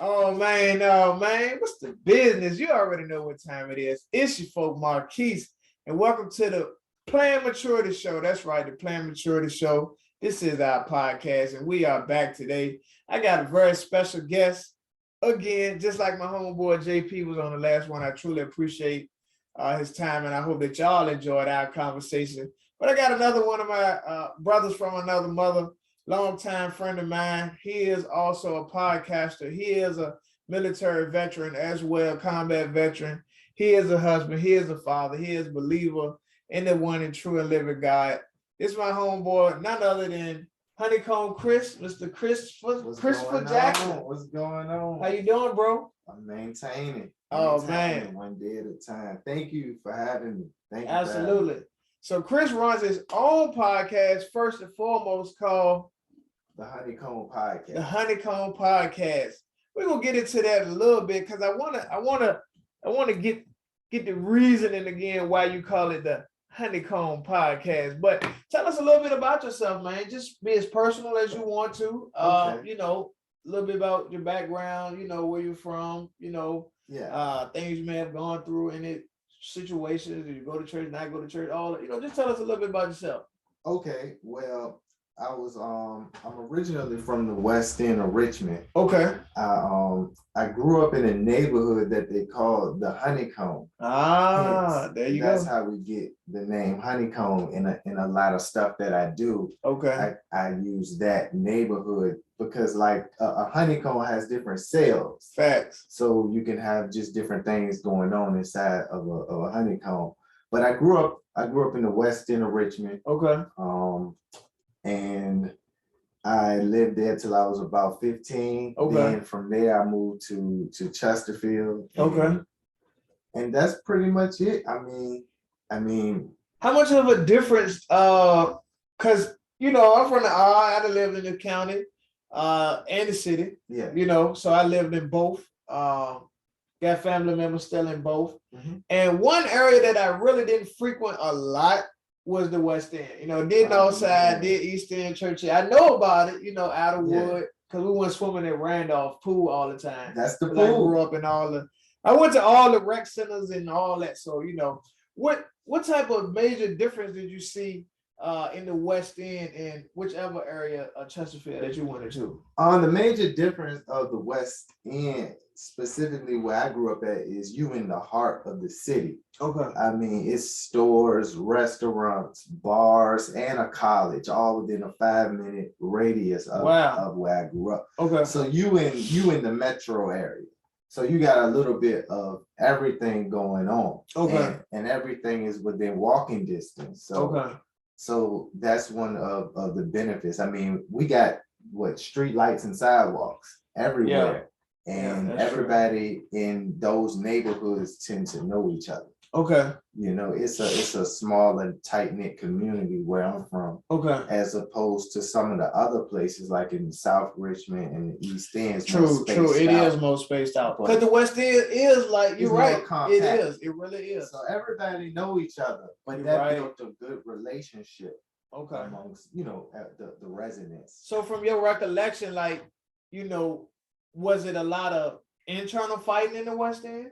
Oh man, what's the business? You already know what time it is. It's your folk Marquise, and welcome to the Plan Maturity Show. That's right, the Plan Maturity Show. This is our podcast, and we are back today. I got a very special guest again, just like my homeboy JP was on the last one. I truly appreciate his time, and I hope that y'all enjoyed our conversation. But I got another one of my brothers from another mother, longtime friend of mine. He is also a podcaster. He is a military veteran as well, combat veteran. He is a husband. He is a father. He is a believer in the one and true and living God. This is my homeboy, none other than Honeycomb Chris, Mr. Christopher Jackson. What's going on? How you doing, bro? I'm maintaining. Oh, man. One day at a time. Thank you for having me. Thank you. Absolutely. So Chris runs his own podcast, first and foremost, called The Honeycomb Podcast. The Honeycomb Podcast. We're gonna get into that a little bit because I wanna get the reasoning again why you call it the Honeycomb Podcast. But tell us a little bit about yourself, man. Just be as personal as you want to. Okay. A little bit about your background, where you're from, things you may have gone through in it, situations, do you go to church, not go to church, just tell us a little bit about yourself. Okay, well, I'm originally from the west end of Richmond. Okay. I grew up in a neighborhood that they call the Honeycomb. There you go. That's how we get the name Honeycomb in a lot of stuff that I do. Okay. I use that neighborhood because like a honeycomb has different cells. Facts. So you can have just different things going on inside of a honeycomb. But I grew up in the west end of Richmond. Okay. And I lived there till I was about 15. Okay. Then from there I moved to Chesterfield. Okay. And that's pretty much it. I mean, how much of a difference? Because I'm from I lived in the county, and the city. Yeah. So I lived in both. Got family members still in both. Mm-hmm. And one area that I really didn't frequent a lot was the West End. Did Northside, did East End, Church. I know about it, out of Wood, because we went swimming at Randolph Pool all the time. That's the pool. I grew up in I went to all the rec centers and all that. So, what type of major difference did you see in the West End and whichever area of Chesterfield that you went into? The major difference of the West End, specifically where I grew up at, is you in the heart of the city. Okay. I mean, it's stores, restaurants, bars, and a college, all within a 5-minute radius of where I grew up. Okay. So you in the metro area. So you got a little bit of everything going on. Okay. And everything is within walking distance. So okay. So that's one of the benefits. I mean, we got street lights and sidewalks everywhere. Yeah. And everybody in those neighborhoods tend to know each other. Okay. It's a small and tight-knit community where I'm from. Okay. As opposed to some of the other places like in South Richmond and the East End. True. It is more spaced out. Because the West End is like, you're right. It is. It really is. So everybody know each other. But that built a good relationship. Okay. Amongst, the residents. So from your recollection, was it a lot of internal fighting in the West End?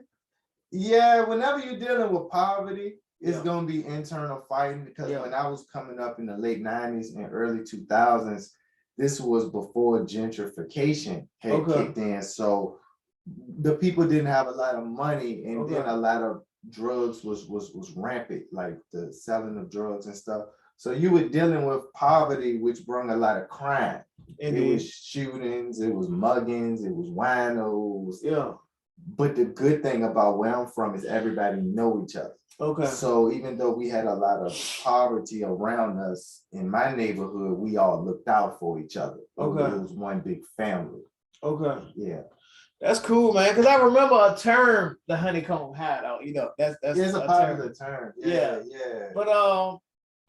Yeah, whenever you're dealing with poverty, it's going to be internal fighting because when I was coming up in the late 90s and early 2000s, this was before gentrification had kicked in. So the people didn't have a lot of money, and then a lot of drugs was rampant, like the selling of drugs and stuff. So you were dealing with poverty, which brought a lot of crime. Indeed. It was shootings, it was muggings, it was winos. Yeah. But the good thing about where I'm from is everybody know each other. Okay. So even though we had a lot of poverty around us in my neighborhood, we all looked out for each other. Okay. It was one big family. Okay. Yeah. That's cool, man. Because I remember a term the Honeycomb had out. That's it's a popular term. Yeah. But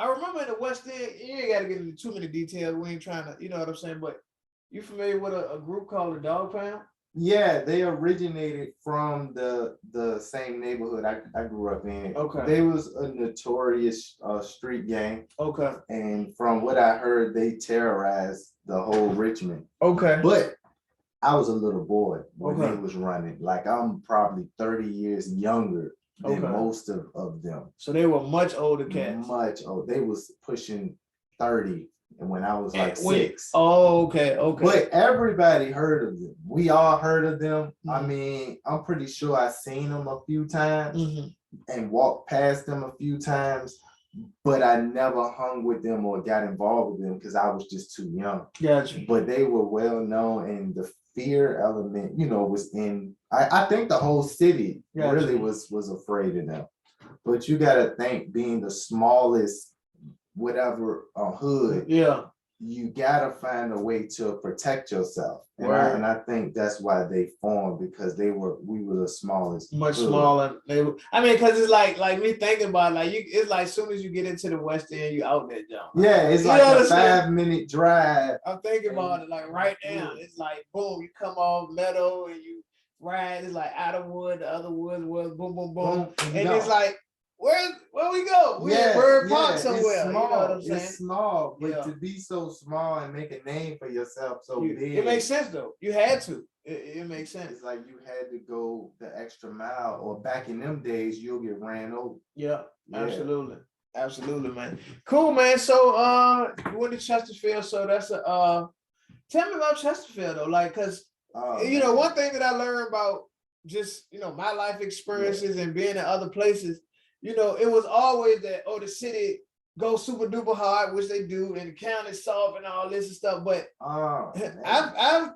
I remember in the West End, you ain't got to get into too many details. We ain't trying to, you know what I'm saying? But you familiar with a group called the Dog Pound? Yeah, they originated from the same neighborhood I grew up in. Okay. They was a notorious street gang. Okay. And from what I heard, they terrorized the whole Richmond. Okay. But I was a little boy when Okay. they was running. Like I'm probably 30 years younger than Okay. most of them. So they were much older cats. Much old. They was pushing 30, and when I was like And wait, 6. oh, okay, okay. But everybody heard of them. We all heard of them. I Mhm. mean, I'm pretty sure I seen them a few times Mhm. and walked past them a few times, but I never hung with them or got involved with them because I was just too young. Gotcha. But they were well known, and the fear element, was in. I think the whole city Gotcha. really was afraid of them. But you got to think, being the smallest, whatever hood, Yeah. you gotta find a way to protect yourself, and Right. I think that's why they formed, because we were the smallest, Much hood. smaller. I mean, because it's like me thinking about it, like it's like as soon as you get into the West End, you out there, John. Yeah, it's You like know what a I'm saying? 5-minute drive. I'm thinking about it like right now. It's like boom, you come off Meadow and you ride. It's like out of wood, the other wood was boom, boom, boom, and it's like where we go? We in Bird Park somewhere. It's small. You know what I'm saying? It's small, but Yeah. to be so small and make a name for yourself so big, It makes sense though. You had to. It makes sense. It's like you had to go the extra mile, or back in them days, you'll get ran over. Yeah. Absolutely. Absolutely, man. Cool, man. So you went to Chesterfield. So that's tell me about Chesterfield though. Like, cause one thing that I learned about just my life experiences and being in other places, it was always that the city goes super duper hard, which they do, and the county soft and all this and stuff. But I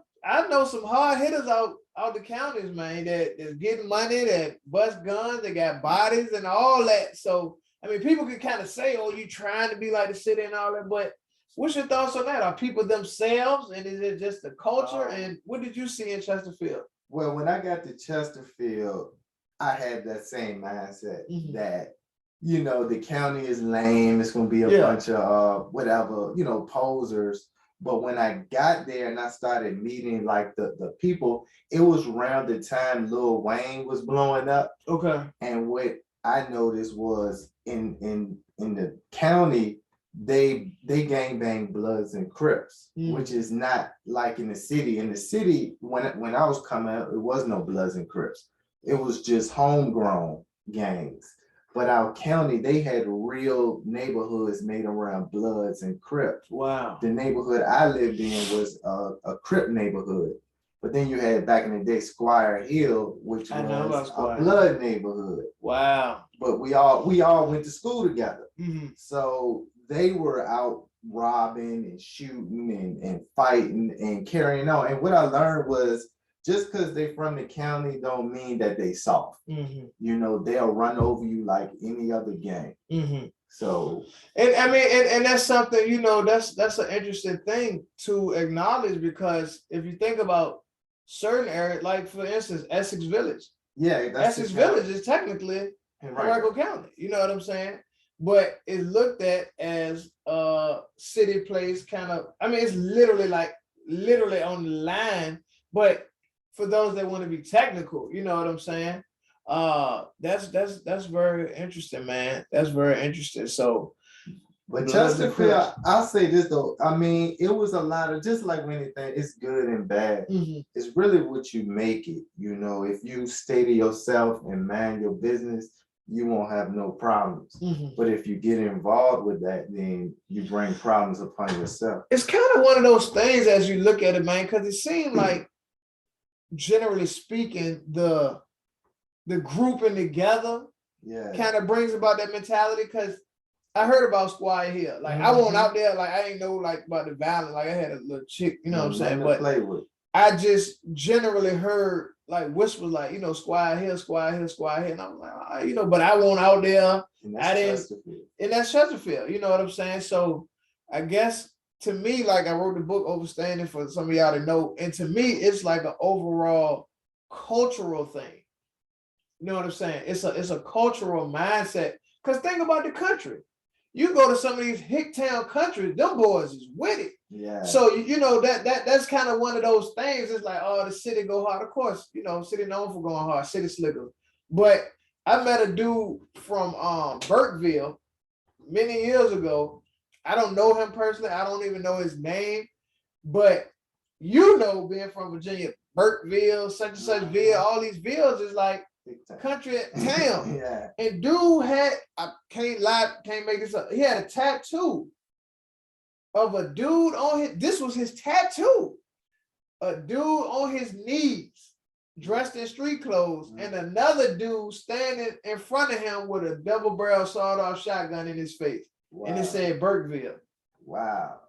know some hard hitters out the counties, man, that's getting money, that bust guns, they got bodies and all that. So I mean, people can kind of say, "Oh, you trying to be like the city and all that," but what's your thoughts on that? Are people themselves, and is it just the culture? And what did you see in Chesterfield? Well, when I got to Chesterfield, I had that same mindset that the county is lame. It's gonna be a bunch of whatever, posers. But when I got there and I started meeting like the people, it was around the time Lil Wayne was blowing up. Okay. And what I noticed was in the county, they gangbang Bloods and Crips, which is not like in the city. In the city, when I was coming up, it was no Bloods and Crips. It was just homegrown gangs. But our county, they had real neighborhoods made around Bloods and Crips. Wow. The neighborhood I lived in was a Crip neighborhood. But then you had back in the day Squire Hill, which was a Blood neighborhood. Wow. But we all went to school together. Mm-hmm. So they were out robbing and shooting and fighting and carrying on. And what I learned was, just because they're from the county don't mean that they soft. Mm-hmm. They'll run over you like any other gang. Mm-hmm. So, and I mean, and that's something, that's an interesting thing to acknowledge, because if you think about certain areas, like for instance, Essex Village. Yeah, Essex Village is technically Henrico County. You know what I'm saying? But it's looked at as a city place, kind of. I mean, it's literally on the line. But for those that want to be technical, you know what I'm saying? That's very interesting, man. That's very interesting. So, but Chesterfield, I'll say this though. I mean, it was a lot of, just like anything, it's good and bad. Mm-hmm. It's really what you make it. If you stay to yourself and mind your business, you won't have no problems. Mm-hmm. But if you get involved with that, then you bring problems upon yourself. It's kind of one of those things as you look at it, man, because it seemed like, generally speaking, the grouping together kind of brings about that mentality. Because I heard about Squire Hill. Like, I went out there, like, I didn't know about the violence. Like, I had a little chick, you know what I'm saying? But play with. I just generally heard like whispers, like, Squire Hill, Squire Hill, Squire Hill. And I'm like, but I went out there. And that's Chesterfield. You know what I'm saying? So I guess to me, like, I wrote the book Overstanding for some of y'all to know. And to me, it's like an overall cultural thing. You know what I'm saying? It's a cultural mindset. Because think about the country. You go to some of these hick town countries, them boys is with it. Yeah. So that's kind of one of those things. It's like, the city go hard. Of course, city known for going hard, city slicker. But I met a dude from Burkeville many years ago. I don't know him personally. I don't even know his name. But you know, being from Virginia, Burkeville, such and such ville, all these villas is like country town. Yeah. And dude had, I can't lie, can't make this up. He had a tattoo of a dude on his, this was his tattoo. A dude on his knees, dressed in street clothes, and another dude standing in front of him with a double-barrel sawed-off shotgun in his face. Wow. And it said Burkeville. Wow.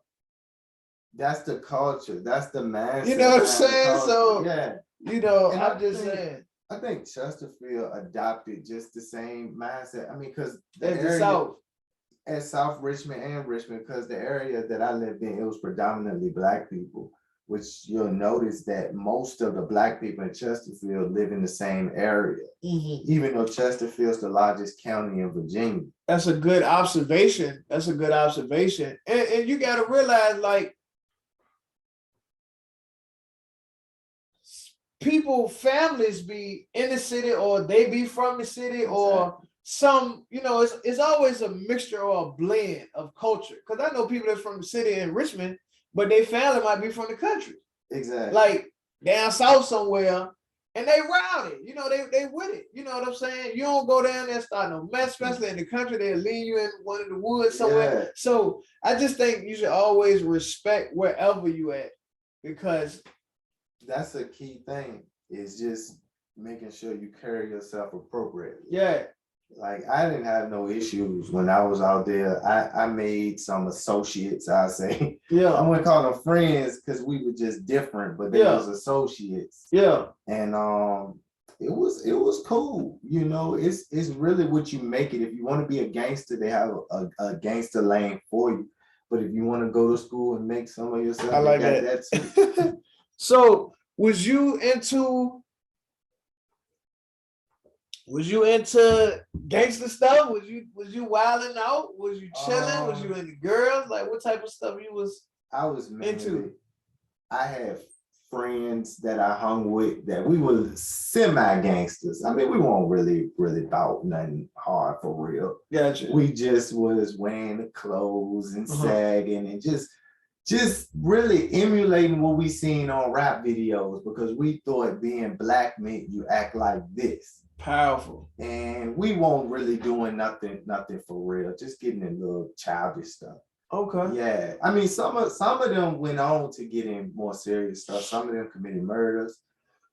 That's the culture. That's the mindset. You know what I'm saying? So, yeah. You know, and I'm just saying. I think Chesterfield adopted just the same mindset. I mean, because the As area, the South. At South Richmond and Richmond, because the area that I lived in, it was predominantly Black people, which you'll notice that most of the Black people in Chesterfield live in the same area, even though Chesterfield's the largest county in Virginia. That's a good observation. That's a good observation. And you got to realize, like, people, families be in the city, or they be from the city, or some, you know, it's always a mixture or a blend of culture. Because I know people that's from the city in Richmond, but their family might be from the country. Exactly. Like down south somewhere, and they rowdy. You know, they with it. You know what I'm saying? You don't go down there and start no mess, especially in the country. They'll leave you in one of the woods somewhere. Yeah. So I just think you should always respect wherever you at, because that's a key thing, is just making sure you carry yourself appropriately. Yeah. Like, I didn't have no issues when I was out there. I made some associates, I say. Yeah. I wouldn't call them friends because we were just different, but they was associates. Yeah. And it was cool. You know, it's really what you make it. If you want to be a gangster, they have a gangster lane for you. But if you want to go to school and make some of yourself, I like that too. So was you into gangster stuff? Was you wilding out? Was you chilling? Was you into girls? Like, what type of stuff you was? I was into. I had friends that I hung with that we were semi-gangsters. I mean, we weren't really about nothing hard for real. Gotcha. We just was wearing the clothes and sagging and just really emulating what we seen on rap videos, because we thought being Black meant you act like this. Powerful. And we weren't really doing nothing for real, just getting in little childish stuff. Okay. Yeah. I mean, some of them went on to get in more serious stuff. Some of them committed murders.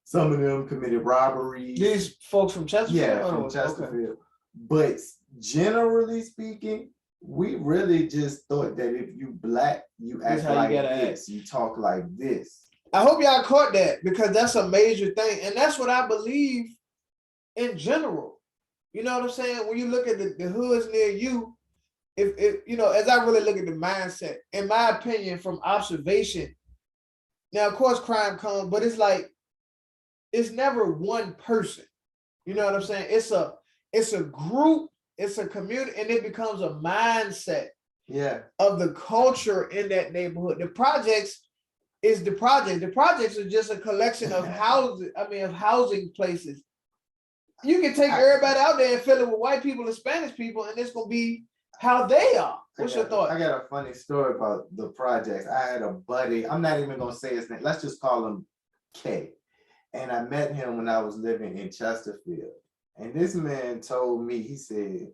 Some of them committed robberies. These folks from Chesterfield? Yeah, from Chesterfield. Okay. But generally speaking, we really just thought that if you Black, you act like this, you talk like this. I hope y'all caught that, because that's a major thing. And that's what I believe in general. You know what I'm saying? When you look at the hoods near you, if you know, as I really look at the mindset, in my opinion, from observation, now of course crime comes, but it's like, it's never one person. You know what I'm saying? It's a group, it's a community, and it becomes a mindset of the culture in that neighborhood. The projects is the project. The projects are just a collection of housing places. You can take everybody out there and fill it with white people and Spanish people, and it's gonna be how they are. What's your thought? I got a funny story about the projects. I had a buddy, I'm not even gonna say his name, let's just call him K. And I met him when I was living in Chesterfield. And this man told me, he said,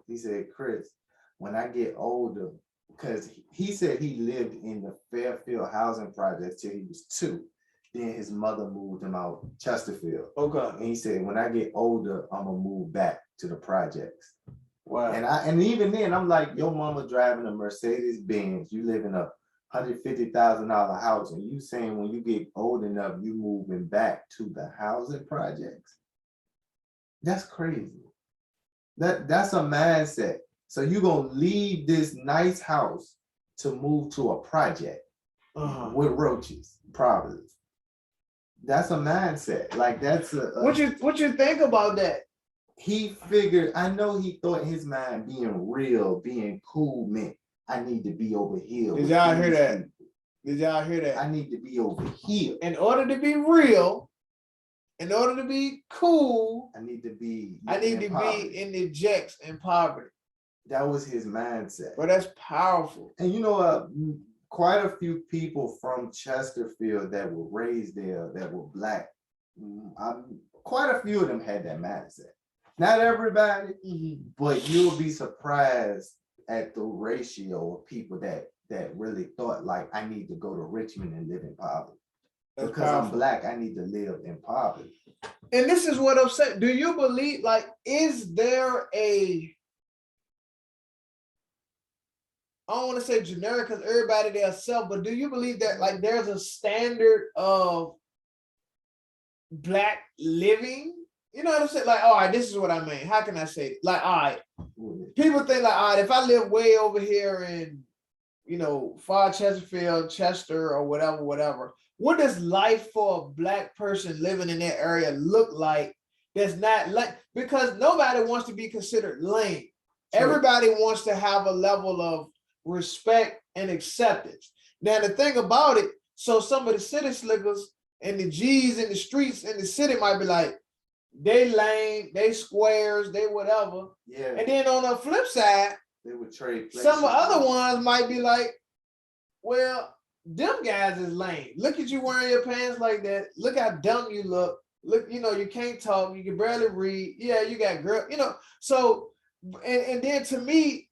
Chris, when I get older, because he said he lived in the Fairfield housing project till he was 2. Then his mother moved him out Chesterfield. Okay. And he said, when I get older, I'm gonna move back to the projects. Wow. And even then, I'm like, your mama driving a Mercedes Benz, you live in a $150,000 house, and you saying when you get old enough, you moving back to the housing projects? That's crazy. That's a mindset. So you're gonna leave this nice house to move to a project with roaches, probably. That's a mindset. Like, that's what you think about that? He figured, I know he thought in his mind being real, being cool meant I need to be over here. Did y'all hear that? Did y'all hear that? I need to be over here. In order to be real, in order to be cool, I need to be in the jacks in poverty. That was his mindset. But that's powerful. And you know, quite a few people from Chesterfield that were raised there that were Black. Quite a few of them had that mindset. Not everybody, but you'll be surprised at the ratio of people that really thought like, I need to go to Richmond and live in poverty. That's because powerful. I'm Black, I need to live in poverty. And this is what I'm saying. Do you believe, like, is there a, I don't want to say generic because everybody there self, but do you believe that like there's a standard of Black living? You know what I'm saying? Like, all right, this is what I mean. How can I say it? Like, all right, people think like, all right, if I live way over here in, you know, far Chesterfield, Chester, or whatever, what does life for a Black person living in that area look like? That's not like, because nobody wants to be considered lame. True. Everybody wants to have a level of respect and acceptance. Now, the thing about it, so some of the city slickers and the G's in the streets in the city might be like, they lame, they squares, they whatever. Yeah. And then on the flip side, they would trade places. Some other ones might be like, well, them guys is lame. Look at you wearing your pants like that. Look how dumb you look. Look, you know, you can't talk, you can barely read. Yeah, you got girl, you know. So, and then to me,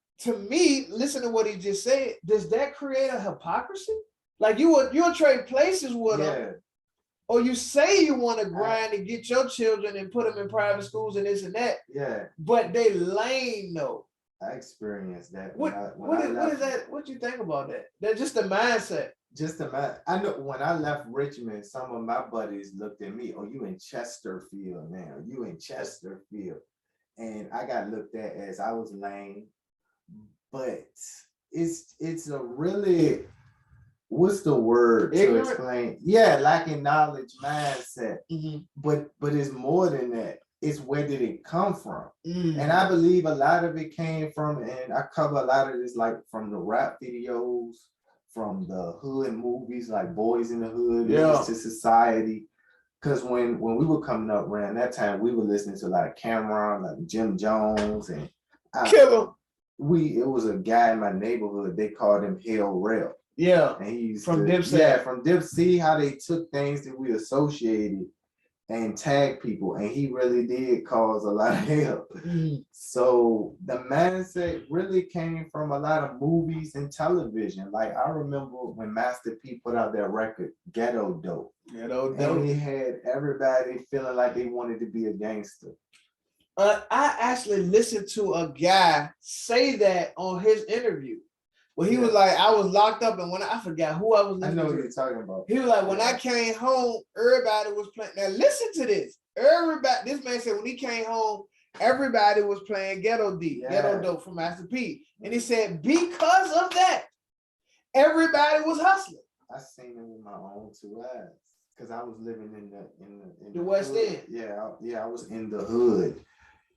listen to what he just said. Does that create a hypocrisy? Like you'll trade places with them, or you say you want to grind and get your children and put them in private schools and this and that. Yeah. But they lame though. I experienced that. What is that? What you think about that? That's just the mindset. Just the mindset. I know when I left Richmond, some of my buddies looked at me, oh, you in Chesterfield now. You in Chesterfield. And I got looked at as I was lame. But it's a really, what's the word ignorant? To explain? Yeah, lacking knowledge mindset. But it's more than that. It's where did it come from? And I believe a lot of it came from, and I cover a lot of this like from the rap videos, from the hood movies like Boys in the Hood, to Society. Because when we were coming up around that time, we were listening to a lot of Cameron, like Jim Jones, and it was a guy in my neighborhood, they called him Hell Rel. Yeah. And he used from Dip C. Yeah, from Dip C, how they took things that we associated and tag people, and he really did cause a lot of hell. So the mindset really came from a lot of movies and television. Like I remember when Master P put out that record, Ghetto Dope. And he had everybody feeling like they wanted to be a gangster. I actually listened to a guy say that on his interview. Well, he was like, I was locked up, and when I forgot who I was listening to. I know what you're talking about. He was like, when I came home, everybody was playing. Now listen to this. Everybody, this man said when he came home, everybody was playing Ghetto Dope from Master P. And he said, because of that, everybody was hustling. I seen it with my own two eyes. Because I was living in the West End. Yeah, I was in the hood.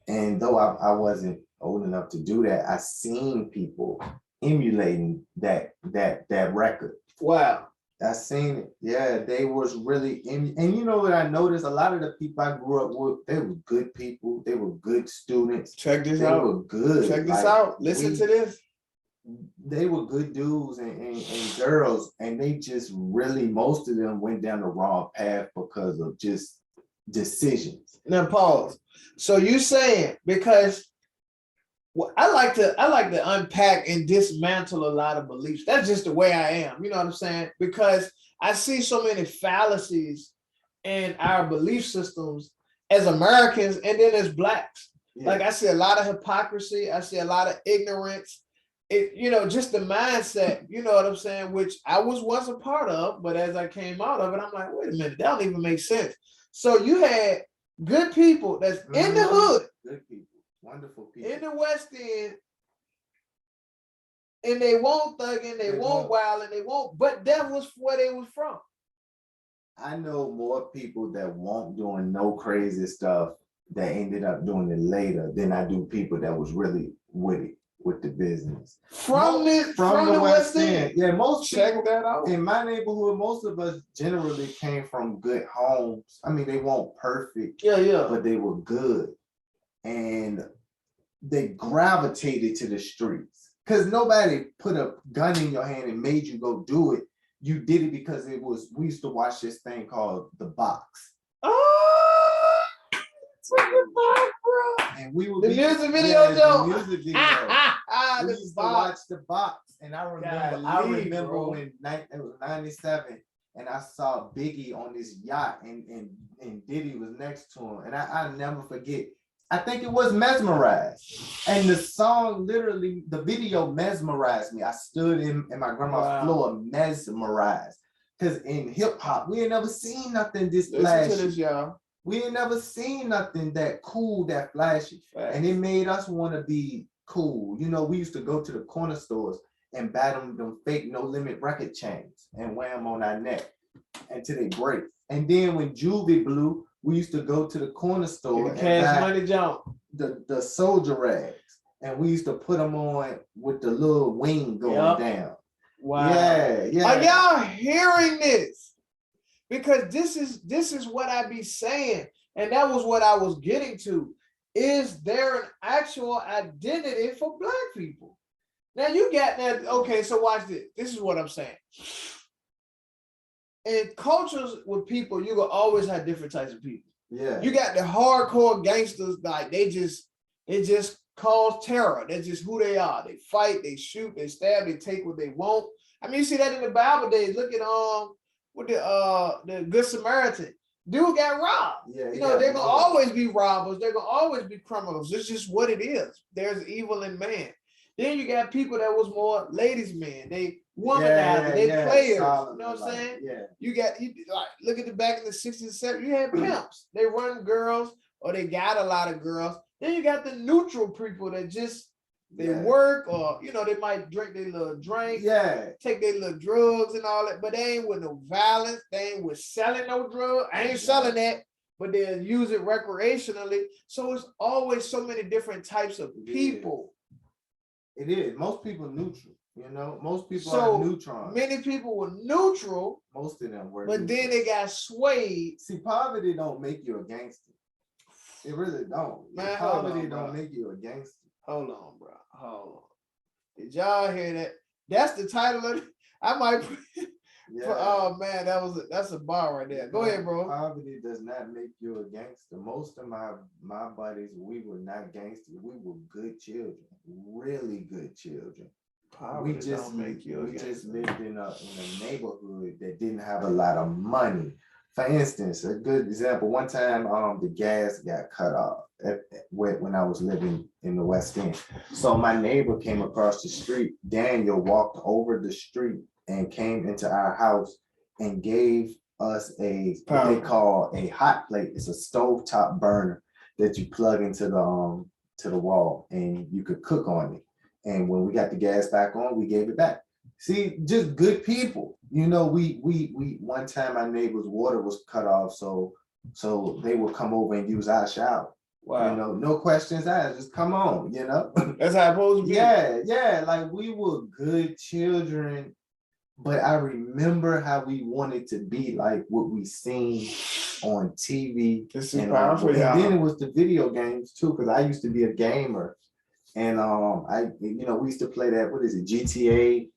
And though I wasn't old enough to do that, I seen people emulating that record. Wow. I seen it. Yeah, they was really and you know what I noticed? A lot of the people I grew up with, they were good people. They were good students. Check this out. They were good. Check this out. Listen to this. They were good dudes and girls, and they just really, most of them went down the wrong path because of just decisions. Now pause. So you saying, because well, I like to unpack and dismantle a lot of beliefs. That's just the way I am. You know what I'm saying? Because I see so many fallacies in our belief systems as Americans and then as Blacks. Yeah. Like I see a lot of hypocrisy. I see a lot of ignorance. You know, just the mindset, you know what I'm saying, which I was once a part of, but as I came out of it, I'm like, wait a minute, that don't even make sense. So you had good people that's in the hood. Good people. Wonderful people. In the West End, and they won't thugging, they won't wilding, they won't, but that was where they was from. I know more people that won't doing no crazy stuff that ended up doing it later than I do people that was really with it, with the business. From the West End. Yeah, most check people, that out. In my neighborhood, most of us generally came from good homes. I mean, they weren't perfect, but they were good. And they gravitated to the streets because nobody put a gun in your hand and made you go do it. You did it because we used to watch this thing called The Box. Oh, it's like The Box, bro. And we would the music video, Joe. The music video. We used to watch The Box. And I remember when it was 97 and I saw Biggie on this yacht and Diddy was next to him. And I never forget. I think it was Mesmerized. And the song literally, the video mesmerized me. I stood in my grandma's floor mesmerized. Because in hip hop, we ain't never seen nothing this flashy. Listen to this, y'all. We ain't never seen nothing that cool, that flashy. And it made us want to be cool. You know, we used to go to the corner stores and buy them fake No Limit record chains and wear them on our neck until they break. And then when Juvie blew, we used to go to the corner store and Cash Money jump. The soldier rags, and we used to put them on with the little wing going down. Wow. Yeah. Are y'all hearing this? Because this is what I be saying, and that was what I was getting to. Is there an actual identity for Black people? Now you got that. Okay, so watch this. This is what I'm saying. In cultures with people, you will always have different types of people. Yeah. You got the hardcore gangsters, like they just cause terror. That's just who they are. They fight, they shoot, they stab, they take what they want. I mean, you see that in the Bible days. Look at with the Good Samaritan. Dude got robbed. Yeah, you know, they're gonna always be robbers, they're gonna always be criminals. It's just what it is. There's evil in man. Then you got people that was more ladies' men. They womanizer, they players. You know what I'm saying? Yeah. You like look at the back in the 60s and 70s, you had pimps. They run girls or they got a lot of girls. Then you got the neutral people that just they work, or you know, they might drink their little drink, take their little drugs and all that, but they ain't with no violence, they ain't with selling no drugs. I ain't selling that, but they'll use it recreationally. So it's always so many different types of people. It is. Most people neutral, you know. Most people are neutral. Many people were neutral. Most of them were. But neutral. Then they got swayed. See, poverty don't make you a gangster. It really don't. Man, poverty don't make you a gangster. Hold on, bro. Hold on. Did y'all hear that? That's the title of it. I might put oh man, that's a bar right there. Go ahead, bro. Poverty does not make you a gangster. Most of my buddies, we were not gangsters. We were good children, really good children. Poverty we just lived in a neighborhood that didn't have a lot of money. For instance, a good example, one time the gas got cut off when I was living in the West End. So my neighbor came across the street. Daniel walked over the street and came into our house and gave us what they call a hot plate. It's a stovetop burner that you plug into the wall and you could cook on it. And when we got the gas back on, we gave it back. See, just good people. You know, we one time our neighbor's water was cut off, so they would come over and use our shower. Wow. You know, no questions asked, just come on, you know. That's how it supposed to be. Yeah, like we were good children, but I remember how we wanted to be like what we seen on TV. This is powerful, and then it was the video games too, because I used to be a gamer. And we used to play that, what is it, GTA?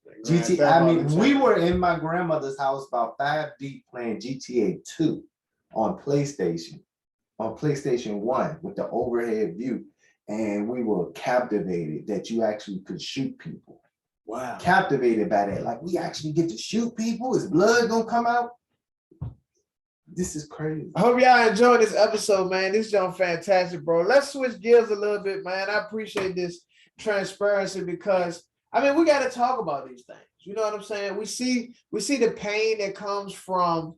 I mean, we were in my grandmother's house about 5 deep playing GTA 2 on PlayStation 1 with the overhead view. And we were captivated that you actually could shoot people. Wow. Captivated by that. Like, we actually get to shoot people? Is blood gonna come out? This is crazy. I hope y'all enjoyed this episode, man. This is fantastic, bro. Let's switch gears a little bit, man. I appreciate this transparency because, I mean, we got to talk about these things. You know what I'm saying? We see the pain that comes from,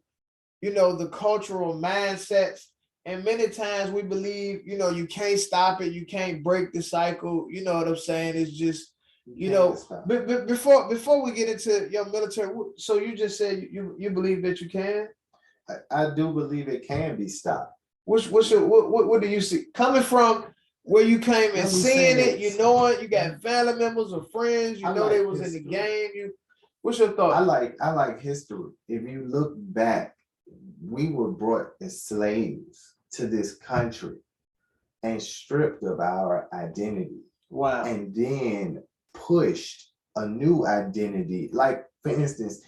you know, the cultural mindsets. And many times we believe, you know, you can't stop it. You can't break the cycle. You know what I'm saying? It's just, you know, but before we get into your military, so you just said you believe that you can? I do believe it can be stopped. What do you see coming from where you came and seeing it? You know it. You got family members or friends. You know they was in the game. What's your thought? I like history. If you look back, we were brought as slaves to this country and stripped of our identity. Wow. And then pushed a new identity. Like, for instance,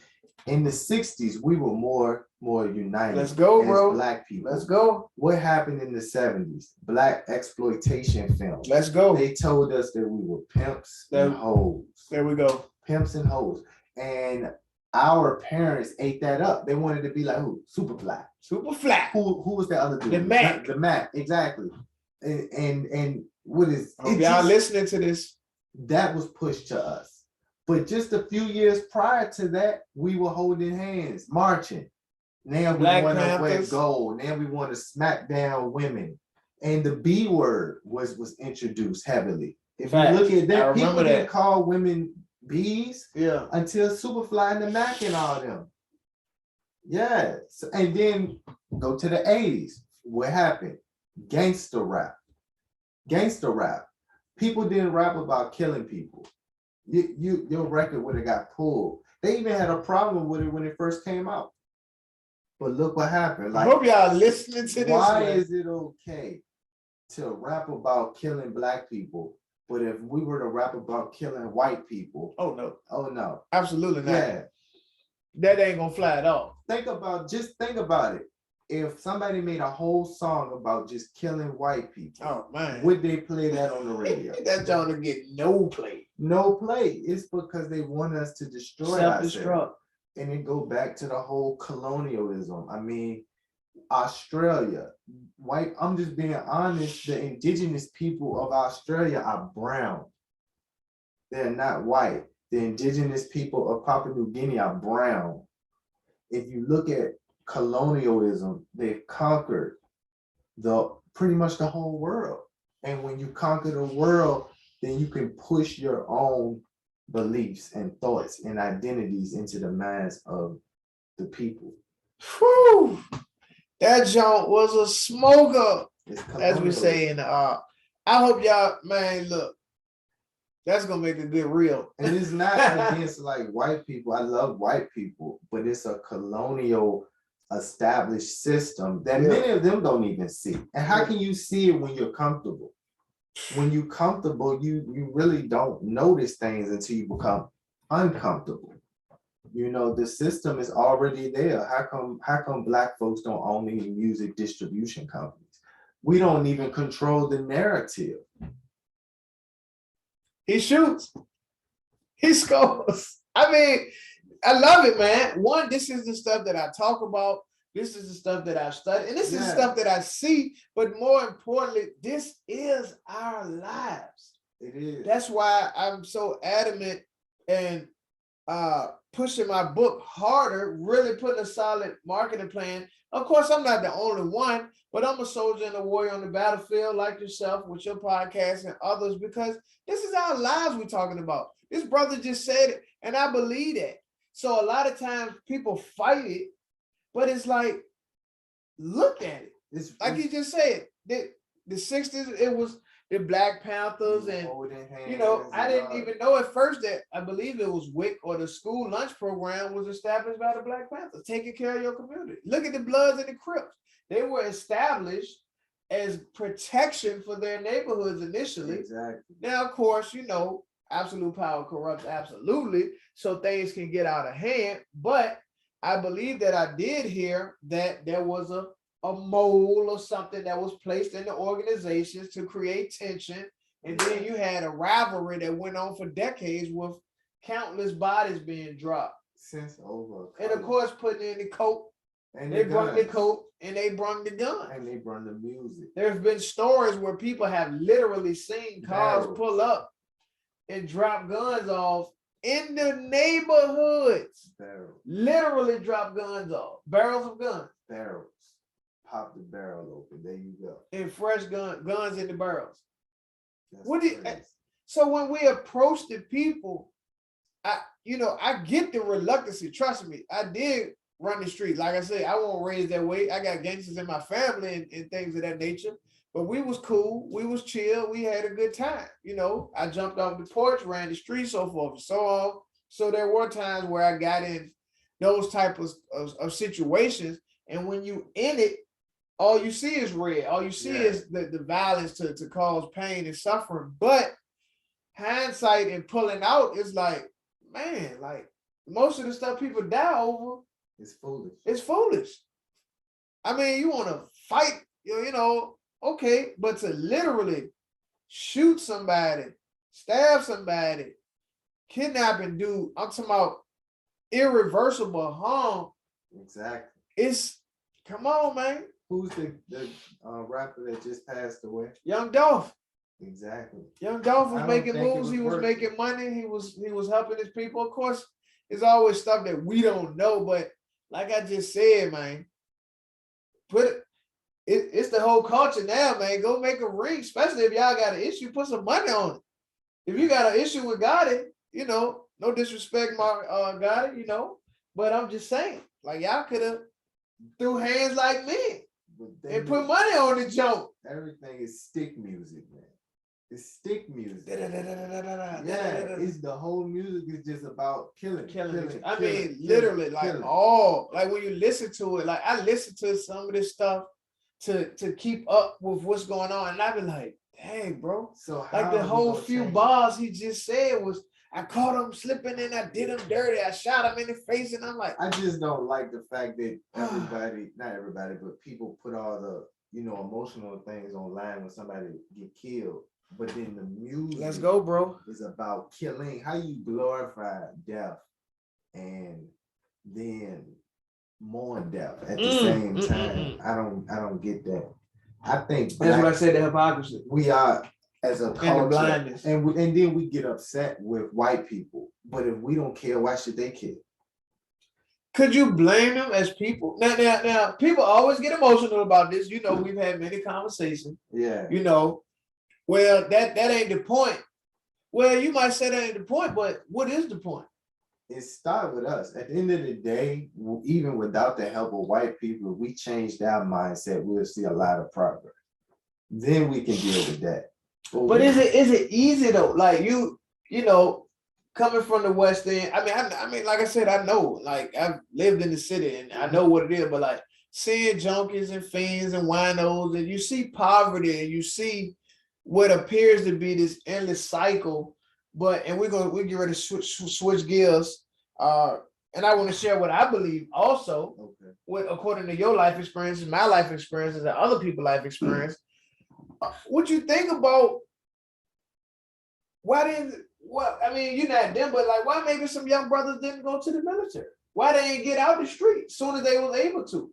in the 60s, we were more united. Let's go, as bro. Black people. Let's go. What happened in the 70s? Black exploitation films. Let's go. They told us that we were pimps and hoes. There we go. Pimps and hoes. And our parents ate that up. They wanted to be like who? Superfly. Superfly. Who was the other dude? The Mac. The Mac, exactly. And what is it? Y'all listening to this? That was pushed to us. But just a few years prior to that, we were holding hands, marching. Now we want to wear gold. Now we want to smack down women. And the B word was introduced heavily. If you look at that, people didn't call women B's until Superfly and the Mac and all them. Yeah. And then go to the 80s. What happened? Gangster rap. Gangster rap. People didn't rap about killing people. Your record would have got pulled. They even had a problem with it when it first came out. But look what happened. Like, I hope y'all listening to this. Why is it okay to rap about killing Black people, but if we were to rap about killing white people? Oh no, absolutely not. Yeah, that ain't gonna fly at all. Think about it. If somebody made a whole song about just killing white people, oh man, would they play that on the radio? That gonna get no play. No play. It's because they want us to destroy ourselves. And it go back to the whole colonialism. I mean, Australia, white, I'm just being honest, the indigenous people of Australia are brown. They're not white. The indigenous people of Papua New Guinea are brown. If you look at colonialism, they've conquered pretty much the whole world. And when you conquer the world, then you can push your own beliefs and thoughts and identities into the minds of the people. Whew. That junk was a smoker, as we say in the art. I hope y'all, man, look, that's gonna make a good reel. And it's not against like white people. I love white people, but it's a colonial established system that many of them don't even see. And how can you see it when you're comfortable? When you're comfortable, you really don't notice things until you become uncomfortable. You know, the system is already there. How come Black folks don't own any music distribution companies? We don't even control the narrative. He shoots. He scores. I mean, I love it, man. One, this is the stuff that I talk about. This is the stuff that I study. And this is the stuff that I see. But more importantly, this is our lives. It is. That's why I'm so adamant and pushing my book harder, really putting a solid marketing plan. Of course, I'm not the only one, but I'm a soldier and a warrior on the battlefield like yourself with your podcast and others, because this is our lives we're talking about. This brother just said it, and I believe that. So a lot of times people fight it, but it's like, look at it. It's like you just said, the 60s, it was the Black Panthers, and you know, I didn't even know at first that I believe it was WIC or the school lunch program was established by the Black Panthers, taking care of your community. Look at the Bloods and the Crips. They were established as protection for their neighborhoods initially. Exactly. Now, of course, you know, absolute power corrupts absolutely, so things can get out of hand. But I believe that I did hear that there was a mole or something that was placed in the organizations to create tension. And then you had a rivalry that went on for decades with countless bodies being dropped. Since over. And of course, putting in the coke. And they brought the coke and they brought the gun. And they brought the music. There's been stories where people have literally seen cars pull up and drop guns off in the neighborhoods. Barrels. Literally drop guns off. Barrels of guns. Barrels. Pop the barrel open. There you go. And fresh guns in the barrels. That's so when we approach the people, I get the reluctancy. Trust me, I did run the street. Like I said, I won't raise that way. I got gangsters in my family and things of that nature. But we was cool. We was chill. We had a good time. You know, I jumped off the porch, ran the street, so forth and so on. So there were times where I got in those type of situations. And when you in it, all you see is red. All you see is the violence to cause pain and suffering. But hindsight and pulling out is like, man, like most of the stuff people die over, it's foolish. It's foolish. I mean, you want to fight, you know, okay, but to literally shoot somebody, stab somebody, kidnap and do, I'm talking about irreversible harm. Exactly. It's, come on, man. Who's the rapper that just passed away? Young Dolph. Exactly. Young Dolph was making moves. He was making money. He was helping his people. Of course, it's always stuff that we don't know. But like I just said, man, it's the whole culture now, man. Go make a ring, especially if y'all got an issue. Put some money on it. If you got an issue with Gotti, you know, no disrespect, Gotti, you know, but I'm just saying, like y'all could have threw hands like me and put money on the joke. Everything is stick music, man. It's stick music. Yeah, it's the whole music is just about killing. I mean, literally, like all, like when you listen to it, like I listen to some of this stuff to keep up with what's going on, and I be like, dang, bro. So like the whole few bars he just said was, I caught him slipping and I did him dirty. I shot him in the face, and I'm like, I just don't like the fact that everybody, not everybody, but people put all the, you know, emotional things online when somebody get killed. But then the music, let's go, bro, is about killing. How you glorify death and then mourn death at the same time. I don't get that. I think that's what I said, the hypocrisy. We are as a culture, and then we get upset with white people. But if we don't care, why should they care? Could you blame them as people? Now, people always get emotional about this. You know, we've had many conversations. Yeah. You know, well, that ain't the point. Well, you might say that ain't the point, but what is the point? It started with us. At the end of the day, even without the help of white people, if we changed our mindset, we'll see a lot of progress. Then we can deal with that. But is it easy though? Like you know, coming from the West End. I mean, like I said, I know. Like I've lived in the city and I know what it is. But like seeing junkies and fiends and winos, and you see poverty and you see what appears to be this endless cycle. And we get ready to switch gears. And I want to share what I believe also, according to your life experiences, my life experiences, and other people's life experience. What you think about I mean, you're not them, but like why maybe some young brothers didn't go to the military? Why they didn't get out the street as soon as they was able to?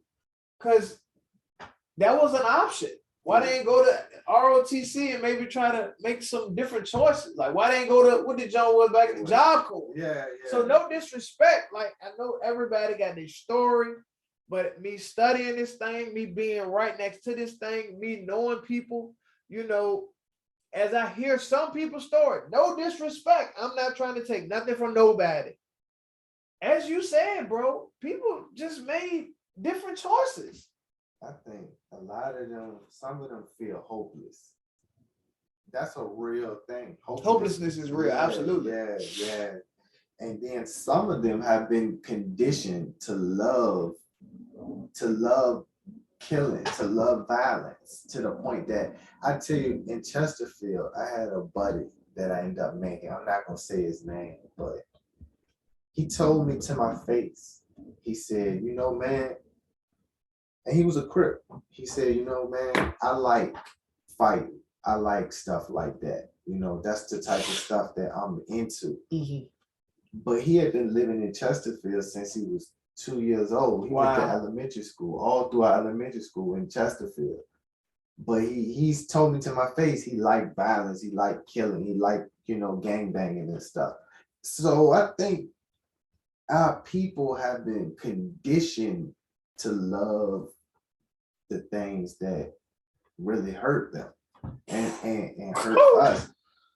Because that was an option. Why they ain't go to ROTC and maybe try to make some different choices? Like why they ain't go to what did John was back in the Job Corps? Yeah. So no disrespect. Like I know everybody got their story, but me studying this thing, me being right next to this thing, me knowing people, you know, as I hear some people's story, no disrespect. I'm not trying to take nothing from nobody. As you said, bro, people just made different choices. I think a lot of them, some of them feel hopeless. That's a real thing. Hopelessness is real, absolutely. Yeah. And then some of them have been conditioned to love killing, to love violence, to the point that I tell you, in Chesterfield, I had a buddy that I ended up making. I'm not gonna say his name, but he told me to my face, he said, you know, man, and he was a Crip. He said, you know, man, I like fighting. I like stuff like that. You know, that's the type of stuff that I'm into. Mm-hmm. But he had been living in Chesterfield since he was 2 years old. He went to elementary school, all throughout elementary school in Chesterfield. But he's told me to my face, he liked violence, he liked killing, he liked, you know, gang banging and stuff. So I think our people have been conditioned to love the things that really hurt them and hurt us,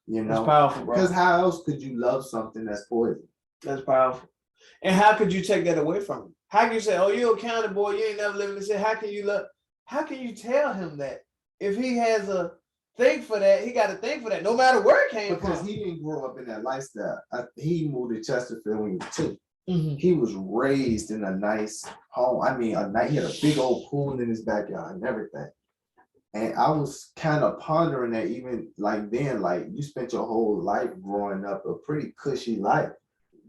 you know. That's powerful, bro. Because how else could you love something that's poison? That's powerful. And how could you take that away from him? How can you say, oh, you're a county boy, you ain't never lived in the city? How can you tell him that? If he has a thing for that, he got a thing for that, no matter where it came from. Because he didn't grow up in that lifestyle. He moved to Chesterfield when he was 2. Mm-hmm. He was raised in a nice home. I mean, he had a big old pool in his backyard and everything. And I was kind of pondering that even like then, like you spent your whole life growing up a pretty cushy life.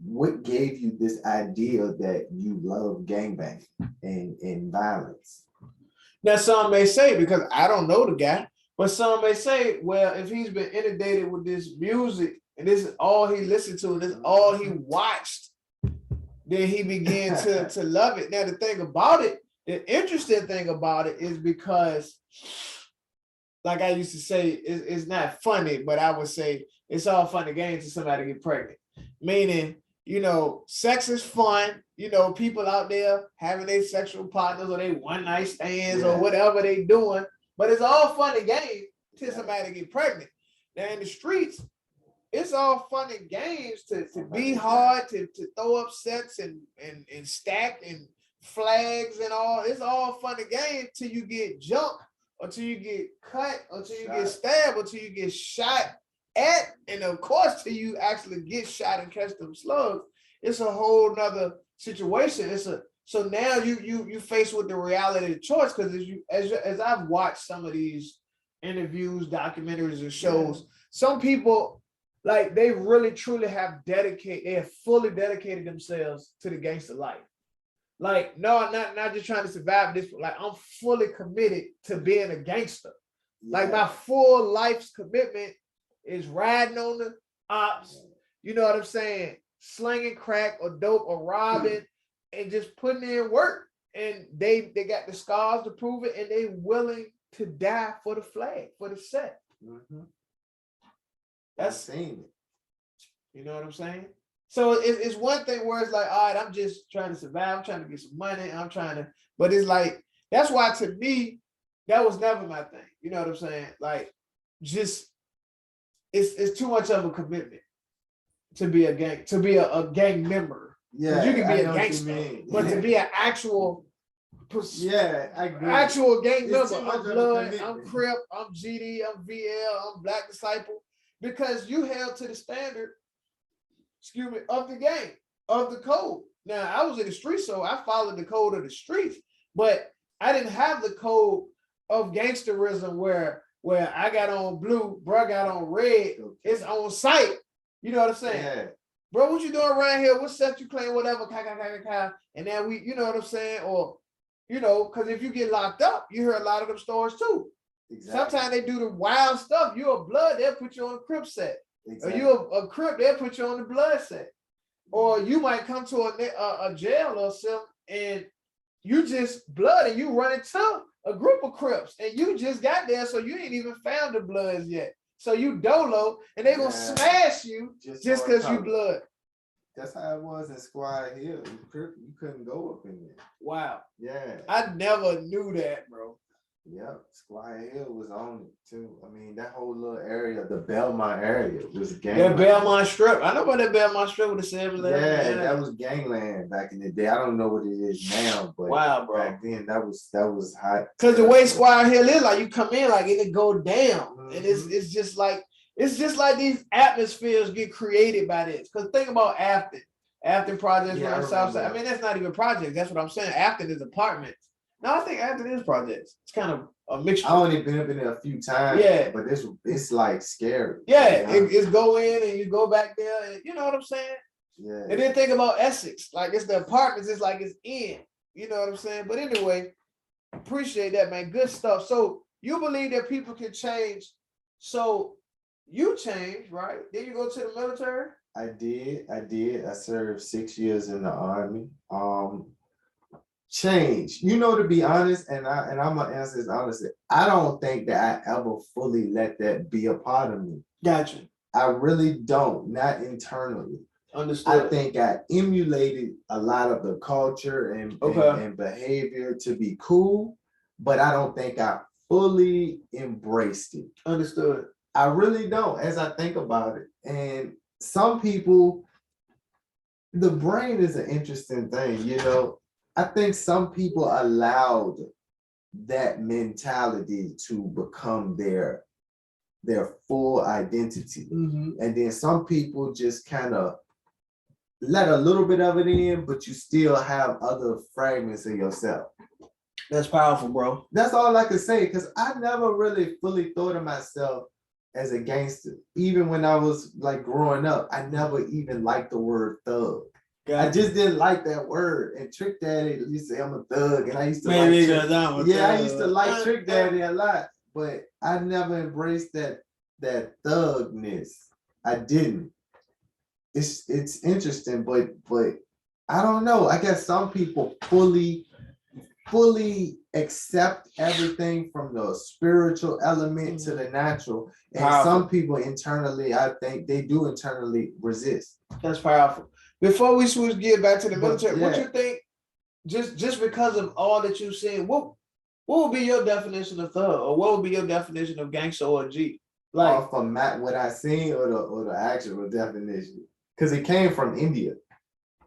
What gave you this idea that you love gangbang and violence? Now, some may say, because I don't know the guy, but some may say, well, if he's been inundated with this music and this is all he listened to, and this is all he watched, then he began to love it. Now, the thing about it, the interesting thing about it is because, like I used to say, it's not funny, but I would say it's all fun and games until somebody get pregnant. Meaning, you know, sex is fun. You know, people out there having their sexual partners or they one night stands or whatever they doing, but it's all fun and games till somebody get pregnant. Now in the streets, it's all fun and games to be hard, to throw up sets and stack and flags and all. It's all fun and games till you get jumped, or till you get cut, or till you get stabbed, or till you get shot at, and of course till you actually get shot and catch them slugs. It's a whole nother situation. So now you face with the reality of the choice, because as I've watched some of these interviews, documentaries, and shows, some people, like, they really truly have fully dedicated themselves to the gangster life. Like, no, not just trying to survive this, like, I'm fully committed to being a gangster. Like, my full life's commitment is riding on the ops, you know what I'm saying, slinging crack or dope or robbing, and just putting in work. And they got the scars to prove it, and they willing to die for the flag, for the set. That's saying it. You know what I'm saying? So it's one thing where it's like, all right, I'm just trying to survive, I'm trying to get some money, but it's like, that's why to me, that was never my thing. You know what I'm saying? Like, just, it's too much of a commitment to be a gang member. Yeah, you can be a gangster, but to be an actual, actual gang member. I'm Blood, I'm Crip, I'm GD, I'm VL, I'm Black Disciple, because you held to the standard, of the game, of the code. Now, I was in the streets, so I followed the code of the streets, but I didn't have the code of gangsterism where I got on blue, bro got on red. It's on site. You know what I'm saying? Yeah. Bro, what you doing around here? What set you claim, whatever, and then we, you know what I'm saying? Or, you know, because if you get locked up, you hear a lot of them stories too. Exactly. Sometimes they do the wild stuff. You're a Blood, they'll put you on a Crip set. Exactly. Or you're a Crip, they'll put you on the Blood set. Or you might come to a jail or something, and you just Blood, and you run into a group of Crips, and you just got there, so you ain't even found the Bloods yet. So you dolo, and they gonna smash you just because you Blood. That's how it was in Squire Hill. You couldn't go up in there. Wow. Yeah. I never knew that, bro. Yep, Squire Hill was on it too. I mean, that whole little area, the Belmont area, was gangland. That Belmont Strip. I know about that Belmont Strip with the 7-Eleven. Yeah, that was gangland back in the day. I don't know what it is now, but wow, bro. Back then that was hot. Because the way Squire Hill is, like, you come in, like, it'll go down, and it's just like these atmospheres get created by this. Because think about Afton projects on the south side. I mean, that's not even projects. That's what I'm saying. Afton is apartments. No, I think Afton is projects. It's kind of a mixture. I only been up in there a few times. Yeah, but it's like scary. Yeah, it's go in and you go back there. And, you know what I'm saying? Yeah. And then think about Essex. Like, it's the apartments. It's like it's in. You know what I'm saying? But anyway, appreciate that, man. Good stuff. So you believe that people can change. So you changed, right? Then you go to the military? I did. I served 6 years in the Army. Change, you know, to be honest, and I'm gonna answer this honestly, I don't think that I ever fully let that be a part of me. Gotcha. I really don't, not internally. Understood. I think I emulated a lot of the culture and behavior to be cool, but I don't think I fully embraced it. Understood. I really don't, as I think about it. And some people, the brain is an interesting thing, you know. I think some people allowed that mentality to become their full identity. And then some people just kind of let a little bit of it in, but you still have other fragments of yourself. That's powerful, bro. That's all I could say, because I never really fully thought of myself as a gangster. Even when I was like growing up, I never even liked the word thug. I just didn't like that word. And Trick Daddy used to say I'm a thug, and I used to I used to like Trick Daddy a lot, but I never embraced that thugness. I didn't. It's interesting, but I don't know. I guess some people fully accept everything from the spiritual element to the natural, and powerful. Some people internally, I think they do internally resist. That's powerful. Before we switch gear back to the military, what you think? Just because of all that you've seen, what would be your definition of thug, or what would be your definition of gangster or G? Like from what I seen, or the actual definition, because it came from India.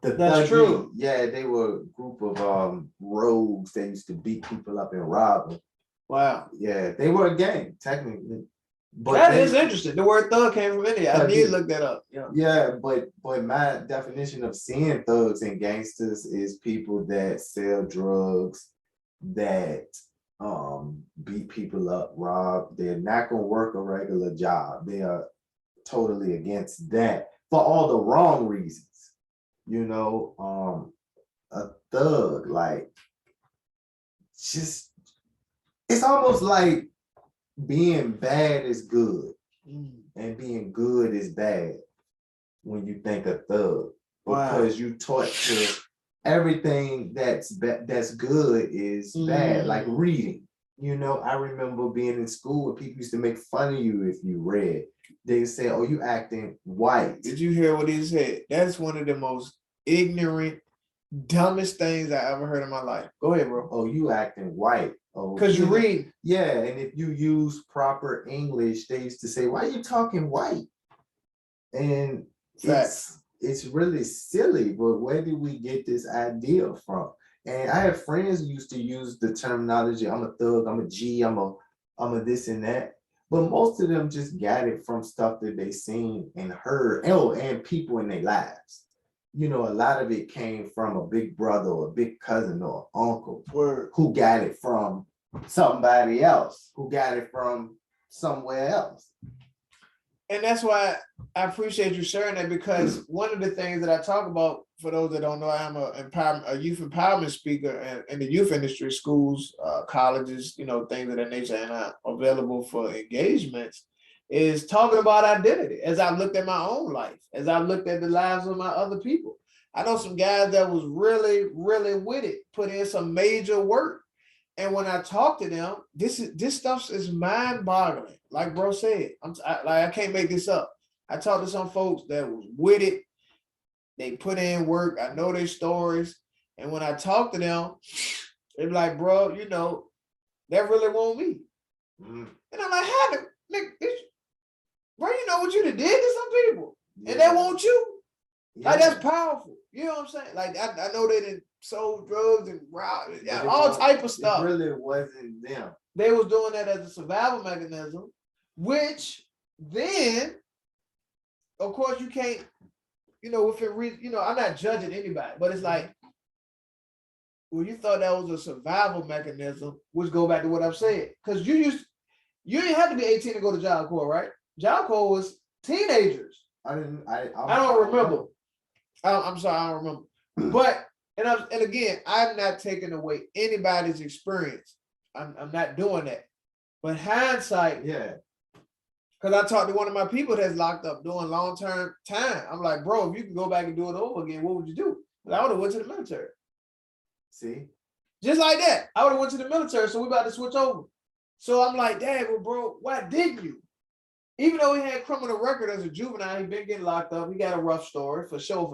That's true. Yeah, they were a group of rogues that used to beat people up and rob them. Wow. Yeah, they were a gang technically. But that is interesting. The word thug came from India. I did look that up. Yeah, but my definition of seeing thugs and gangsters is people that sell drugs, that beat people up, rob. They're not gonna work a regular job. They are totally against that for all the wrong reasons. You know, a thug, like, just, it's almost like being bad is good and being good is bad when you think of thug, because you taught to everything that's good is bad, like reading. You know, I remember being in school and people used to make fun of you if you read. They say, "Oh, you acting white." Did you hear what he said? That's one of the most ignorant, dumbest things I ever heard in my life. Go ahead, bro. Oh, you acting white. Oh, because you read. Yeah, and if you use proper English, they used to say, "Why are you talking white?" And it's really silly, but where did we get this idea from? And I have friends who used to use the terminology, "I'm a thug, I'm a G, I'm a this and that." But most of them just got it from stuff that they seen and heard, and people in their lives. You know, a lot of it came from a big brother or a big cousin or uncle who got it from somebody else, who got it from somewhere else. And that's why I appreciate you sharing that, because one of the things that I talk about, for those that don't know, I'm a youth empowerment speaker in the youth industry, schools, colleges, you know, things of that nature, and I'm available for engagements, is talking about identity. As I've looked at my own life, as I've looked at the lives of my other people. I know some guys that was really, really with it, put in some major work. And when I talk to them, this stuff is mind-boggling. Like bro said, I can't make this up. I talked to some folks that was with it. They put in work. I know their stories. And when I talk to them, they're like, "Bro, you know, that really won't me." And I'm like, "How the bro, you know what you done did to some people, and they want you." Like, that's powerful. You know what I'm saying? Like, I know they done sold drugs and robbed, all type of stuff. It really wasn't them. They was doing that as a survival mechanism, which then, of course, you can't, you know, if it you know, I'm not judging anybody, but it's like, well, you thought that was a survival mechanism, which go back to what I've said. Because you didn't have to be 18 to go to Job Corps, right? Job Corps was teenagers. I don't remember. I'm sorry, I don't remember. But and again, I'm not taking away anybody's experience. I'm not doing that. But hindsight, because I talked to one of my people that's locked up doing long-term time. I'm like, bro, if you can go back and do it over again, what would you do? But I would have went to the military. See? Just like that. I would have went to the military, so we about to switch over. So I'm like, "Dad, well, bro, why didn't you?" Even though he had criminal record as a juvenile, he been getting locked up. He got a rough story, for sure.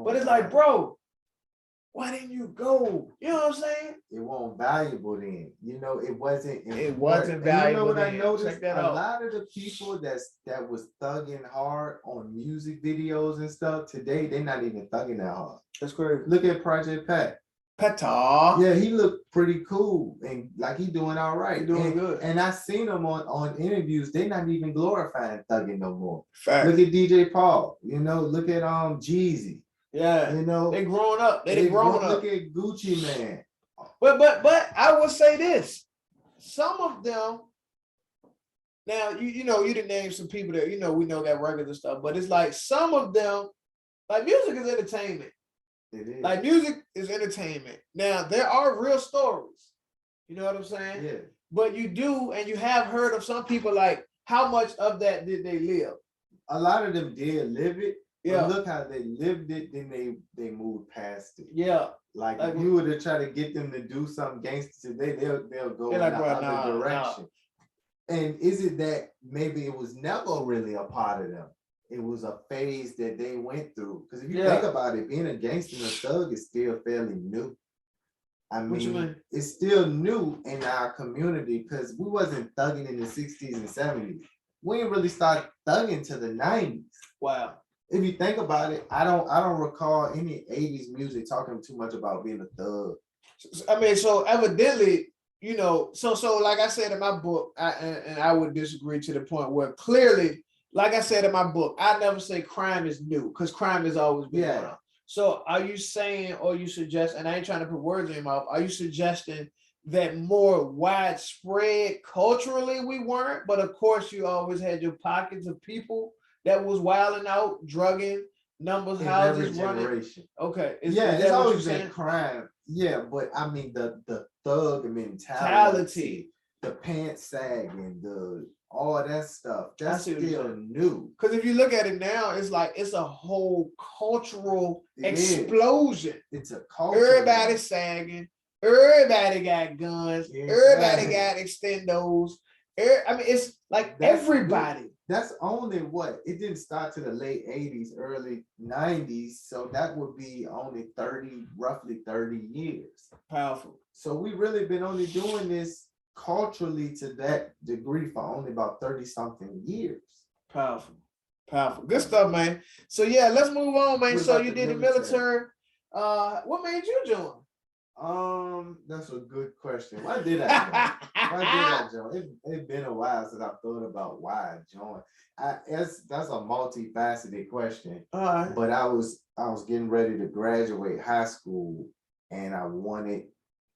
But it's like, bro, why didn't you go? You know what I'm saying? It wasn't valuable then. You know, it wasn't important. It wasn't valuable. You know what then. I noticed? A lot of the people that was thugging hard on music videos and stuff today, they're not even thugging that hard. That's crazy. Look at Project Pat. Pata. Yeah, he looked pretty cool and like he doing all right. He doing good. And I seen him on interviews. They're not even glorifying thugging no more. Fact. Look at DJ Paul. You know, look at Jeezy. Yeah. You know, they growing up. They growing up. Look at Gucci Man. But I will say this: some of them. Now you didn't name some people that we know that regular stuff, but it's like some of them, like music is entertainment. It is. Like music is entertainment. Now there are real stories. You know what I'm saying? Yeah. But you have heard of some people like how much of that did they live? A lot of them did live it. Yeah. But look how they lived it, then they moved past it. Yeah. Like if you were to try to get them to do something gangster today, they'll go in the other direction. And is it that maybe it was never really a part of them? It was a phase that they went through. Because if you think about it, being a gangster and a thug is still fairly new. I mean, it's still new in our community because we wasn't thugging in the 60s and 70s. We didn't really start thugging to the 90s. Wow. If you think about it, I don't recall any 80s music talking too much about being a thug. I mean, so evidently, so like I said in my book, I would disagree to the point where clearly, like I said in my book, I never say crime is new because crime has always been around. So are you saying, or you suggest, and I ain't trying to put words in your mouth, are you suggesting that more widespread culturally we weren't, but of course you always had your pockets of people that was wilding out, drugging, numbers, in houses running. Okay. It's always been crime. Yeah, but I mean the thug mentality, the pants sagging, all that stuff. That's still new. Because if you look at it now, it's like it's a whole cultural explosion. It's a culture. Everybody's sagging. Everybody got guns. Everybody got extendos. I mean, it's like everybody. That's only what it didn't start to the late 80s, early 90s. So that would be only roughly 30 years. Powerful. So we really been only doing this culturally to that degree for only about 30 something years. Powerful. Good stuff, man. So yeah, let's move on, man. So you did the military. What made you join? That's a good question. Why did I join? It's been a while since I've thought about why I joined. That's a multifaceted question. But I was getting ready to graduate high school, and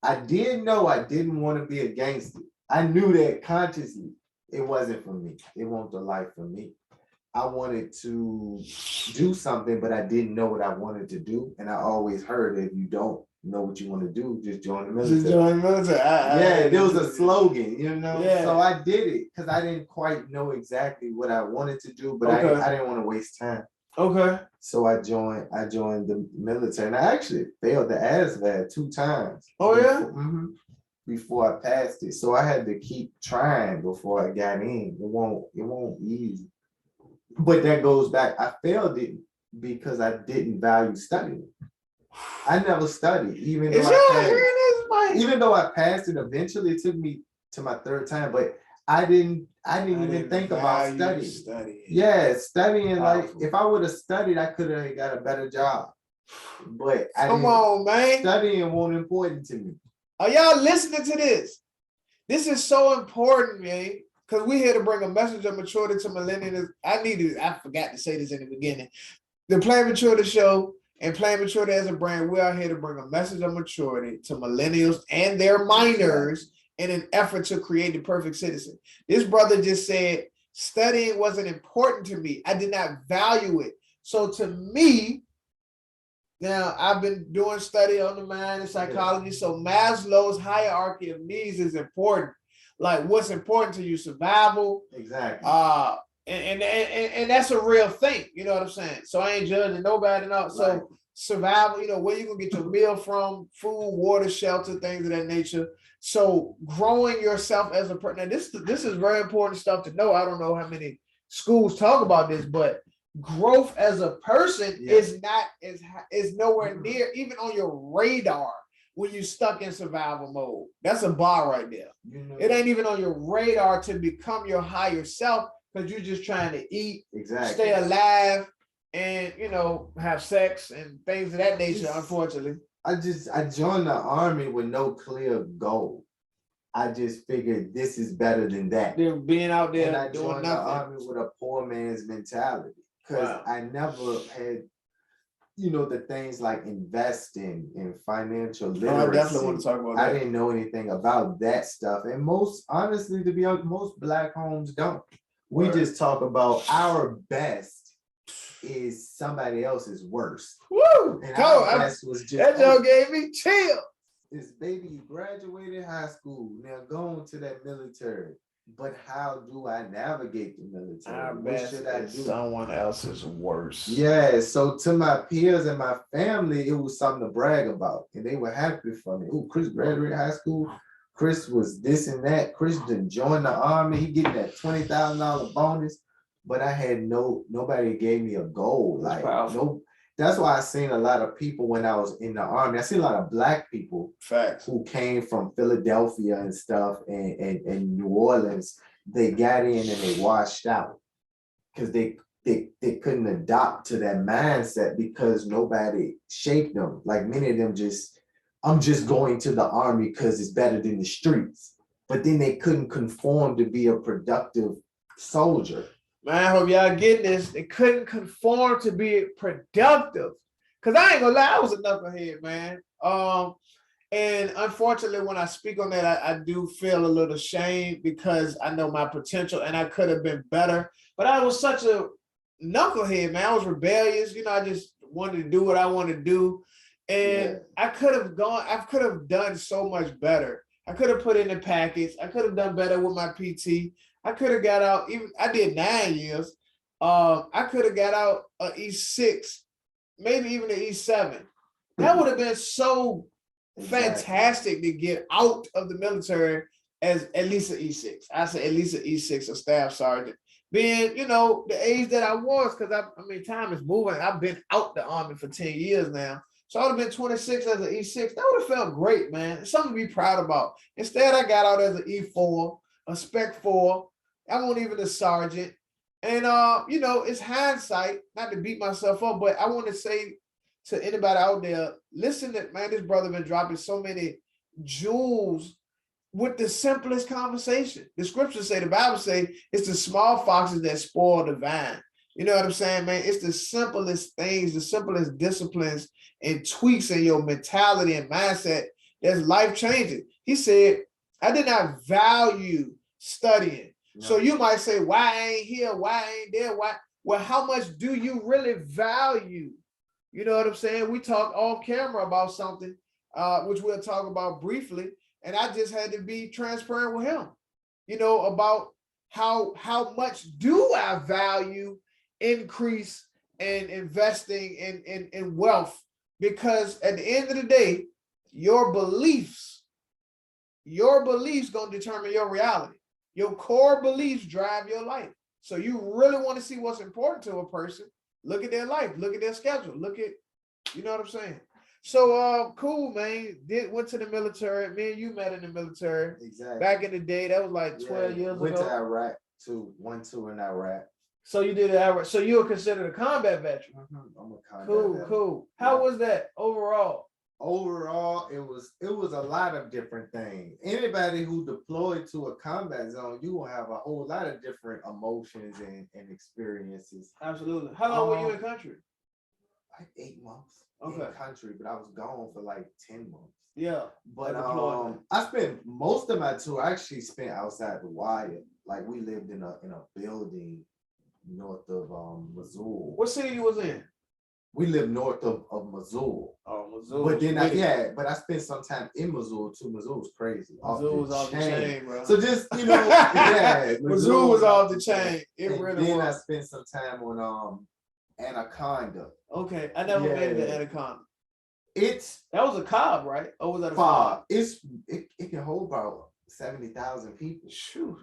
I did know I didn't want to be a gangster. I knew that consciously. It wasn't for me. It wasn't the life for me. I wanted to do something, but I didn't know what I wanted to do. And I always heard that if you don't know what you want to do, just join the military. Just join the military. There was a slogan, Yeah. So I did it because I didn't quite know exactly what I wanted to do, but I didn't want to waste time. Okay. So I joined the military, and I actually failed the ASVAB 2 times. Oh yeah. Before I passed it, so I had to keep trying before I got in. It won't easy. But that goes back. I failed it because I didn't value studying. I never studied, even though I passed it eventually. It took me to my 3rd time, but I didn't even think about studying. Yeah, studying. Like if I would have studied, I could have got a better job. But come on, man. Studying wasn't important to me. Are y'all listening to this? This is so important, man. Because we're here to bring a message of maturity to millennials. I forgot to say this in the beginning. The Plan Maturity Show and Plan Maturity as a brand, we are here to bring a message of maturity to millennials and their minors in an effort to create the perfect citizen. This brother just said, studying wasn't important to me. I did not value it. So to me, now I've been doing study on the mind and psychology. So Maslow's hierarchy of needs is important. Like what's important to you, survival. Exactly. And that's a real thing. You know what I'm saying? So I ain't judging nobody. So survival, where you gonna get your meal from, food, water, shelter, things of that nature. So growing yourself as a person. Now this is very important stuff to know. I don't know how many schools talk about this, but growth as a person is nowhere near even on your radar when you're stuck in survival mode. That's a bar right there. It ain't even on your radar to become your higher self because you're just trying to eat, stay alive, and have sex and things of that nature. Unfortunately, I joined the army with no clear goal. I just figured this is better than that. Than being out there and I doing joined nothing. the army with a poor man's mentality because I never had the things like investing in financial Oh, I definitely want literacy. to talk about I that. didn't know anything about that stuff. And most, honestly, to be honest, most Black homes don't. We Word. just talk about our best is somebody else's worst. Woo! And Go! our best was just, That joke gave me chill. this baby, you graduated high school, now going to that military. But how do I navigate the military? Our What best should I is do? someone else's worst. Yeah, so to my peers and my family, it was something to brag about. And they were happy for me. Oh, Chris graduated high school. Chris was this and that. Chris didn't join the army. He getting that $20,000 bonus. But I had nobody gave me a goal. That's Like, powerful. no, that's why I seen a lot of people when I was in the army. I seen a lot of Black people Facts. who came from Philadelphia and stuff and New Orleans. They got in and they washed out because they couldn't adopt to that mindset because nobody shaped them. Like many of them I'm just going to the army because it's better than the streets. But then they couldn't conform to be a productive soldier. Man, I hope y'all getting this. They couldn't conform to be productive. Cause I ain't gonna lie, I was a knucklehead, man. And unfortunately, when I speak on that, I do feel a little ashamed because I know my potential and I could have been better. But I was such a knucklehead, man. I was rebellious. I just wanted to do what I wanted to do. And I could have done so much better. I could have put in the package. I could have done better with my PT. I could have got out, I did 9 years. I could have got out E6, maybe even an E7. That would have been so fantastic to get out of the military as at least an E6. I say at least an E6, a staff sergeant. Being, the age that I was, because time is moving. I've been out the army for 10 years now. So I would have been 26 as an E6. That would have felt great, man. It's something to be proud about. Instead, I got out as an E4, a Spec 4. I wasn't even a sergeant. And, it's hindsight, not to beat myself up, but I want to say to anybody out there, listen, man, this brother been dropping so many jewels with the simplest conversation. The scriptures say, the Bible say, it's the small foxes that spoil the vine. You know what I'm saying, man? It's the simplest things, the simplest disciplines and tweaks in your mentality and mindset that's life-changing. He said, I did not value studying. No. So you might say, why I ain't here? Why I ain't there? Why? Well, how much do you really value? You know what I'm saying? We talk off camera about something, which we'll talk about briefly. And I just had to be transparent with him, about how much do I value increase and investing in wealth? Because at the end of the day, your beliefs gonna determine your reality. Your core beliefs drive your life. So you really want to see what's important to a person, look at their life, look at their schedule, look at, you know what I'm saying? So cool, man. Went to the military. Me and you met in the military. Exactly. Back in the day, that was like 12 years ago. Went to Iraq too. 1 tour in Iraq. So you did Iraq. So you were considered a combat veteran. Mm-hmm. I'm a combat veteran. Cool. How was that overall? Overall, it was a lot of different things. Anybody who deployed to a combat zone, you will have a whole lot of different emotions and experiences. Absolutely. How long were you in country? Like 8 months. Okay. In country, but I was gone for like 10 months. Yeah. But I spent most of my tour, I actually spent outside the wire. Like we lived in a building north of Missoula. What city you was in? We lived north of Missoula. Oh, Missoula. But then I spent some time in Missoula too. Missoula was crazy. Missoula was off the chain, bro. So just, yeah. Missoula was off the chain. It really then was. I spent some time on Anaconda. Okay. I never been to Honeycomb. That was a Cobb, right? Or was that a FOB? It can hold about 70,000 people. Shoot.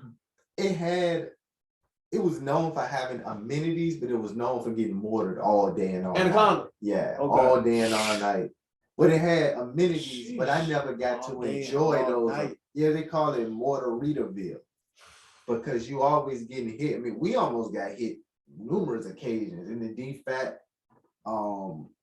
It was known for having amenities, but it was known for getting mortared all day and all night. Anaconda. Yeah, okay. All day and all night. But it had amenities, but I never got to enjoy those. Night. Yeah, they call it Mortaritaville because you always getting hit. I mean, we almost got hit numerous occasions in the DFAT,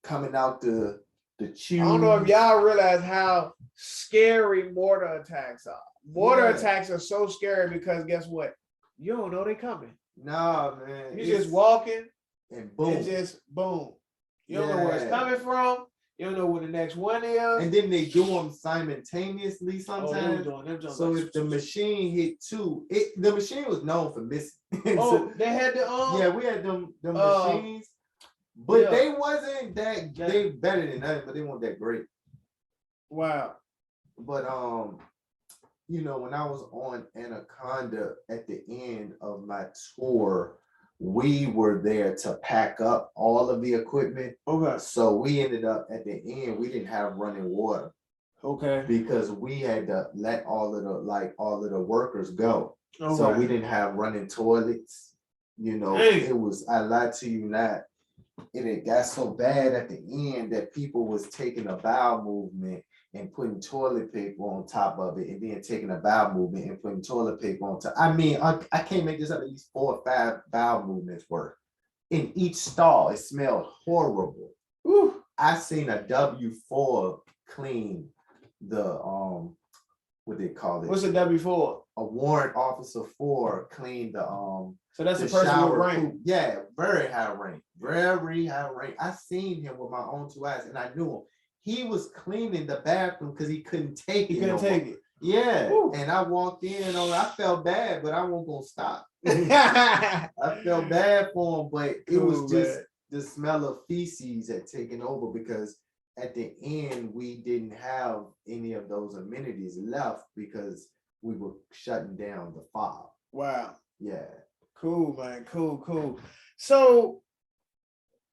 coming out the tube. I don't know if y'all realize how scary mortar attacks are. Mortar attacks are so scary because guess what? You don't know they coming. No, man. You just walking and boom. And just boom. You don't know where it's coming from. You don't know where the next one is. And then they do them simultaneously sometimes. So if the machine hit two, the machine was known for missing. So, they had the yeah, we had them machines, but they wasn't that they better than us, but they weren't that great. Wow. But you know, when I was on Anaconda at the end of my tour, we were there to pack up all of the equipment. Okay. So we ended up at the end, we didn't have running water. Okay. Because we had to let all of the workers go. Okay. So we didn't have running toilets. You know, it was, I lied to you not. It got so bad at the end that people was taking a bowel movement and putting toilet paper on top of it, and then taking a bowel movement and putting toilet paper on top. I mean, I can't make this up, at least 4 or 5 bowel movements worth. In each stall, it smelled horrible. Ooh, I seen a W4 clean the what they call it. What's a W4? A warrant officer 4 cleaned the So that's the person with rank. Yeah, very high rank. Very high rank. I seen him with my own 2 eyes and I knew him. He was cleaning the bathroom because he couldn't take it. He couldn't take it. Yeah. Ooh. And I walked in and I felt bad, but I wasn't gonna stop. I felt bad for him, but it was just the smell of feces had taken over, because at the end we didn't have any of those amenities left because we were shutting down the fob. Wow. Yeah. Cool, man. Cool. So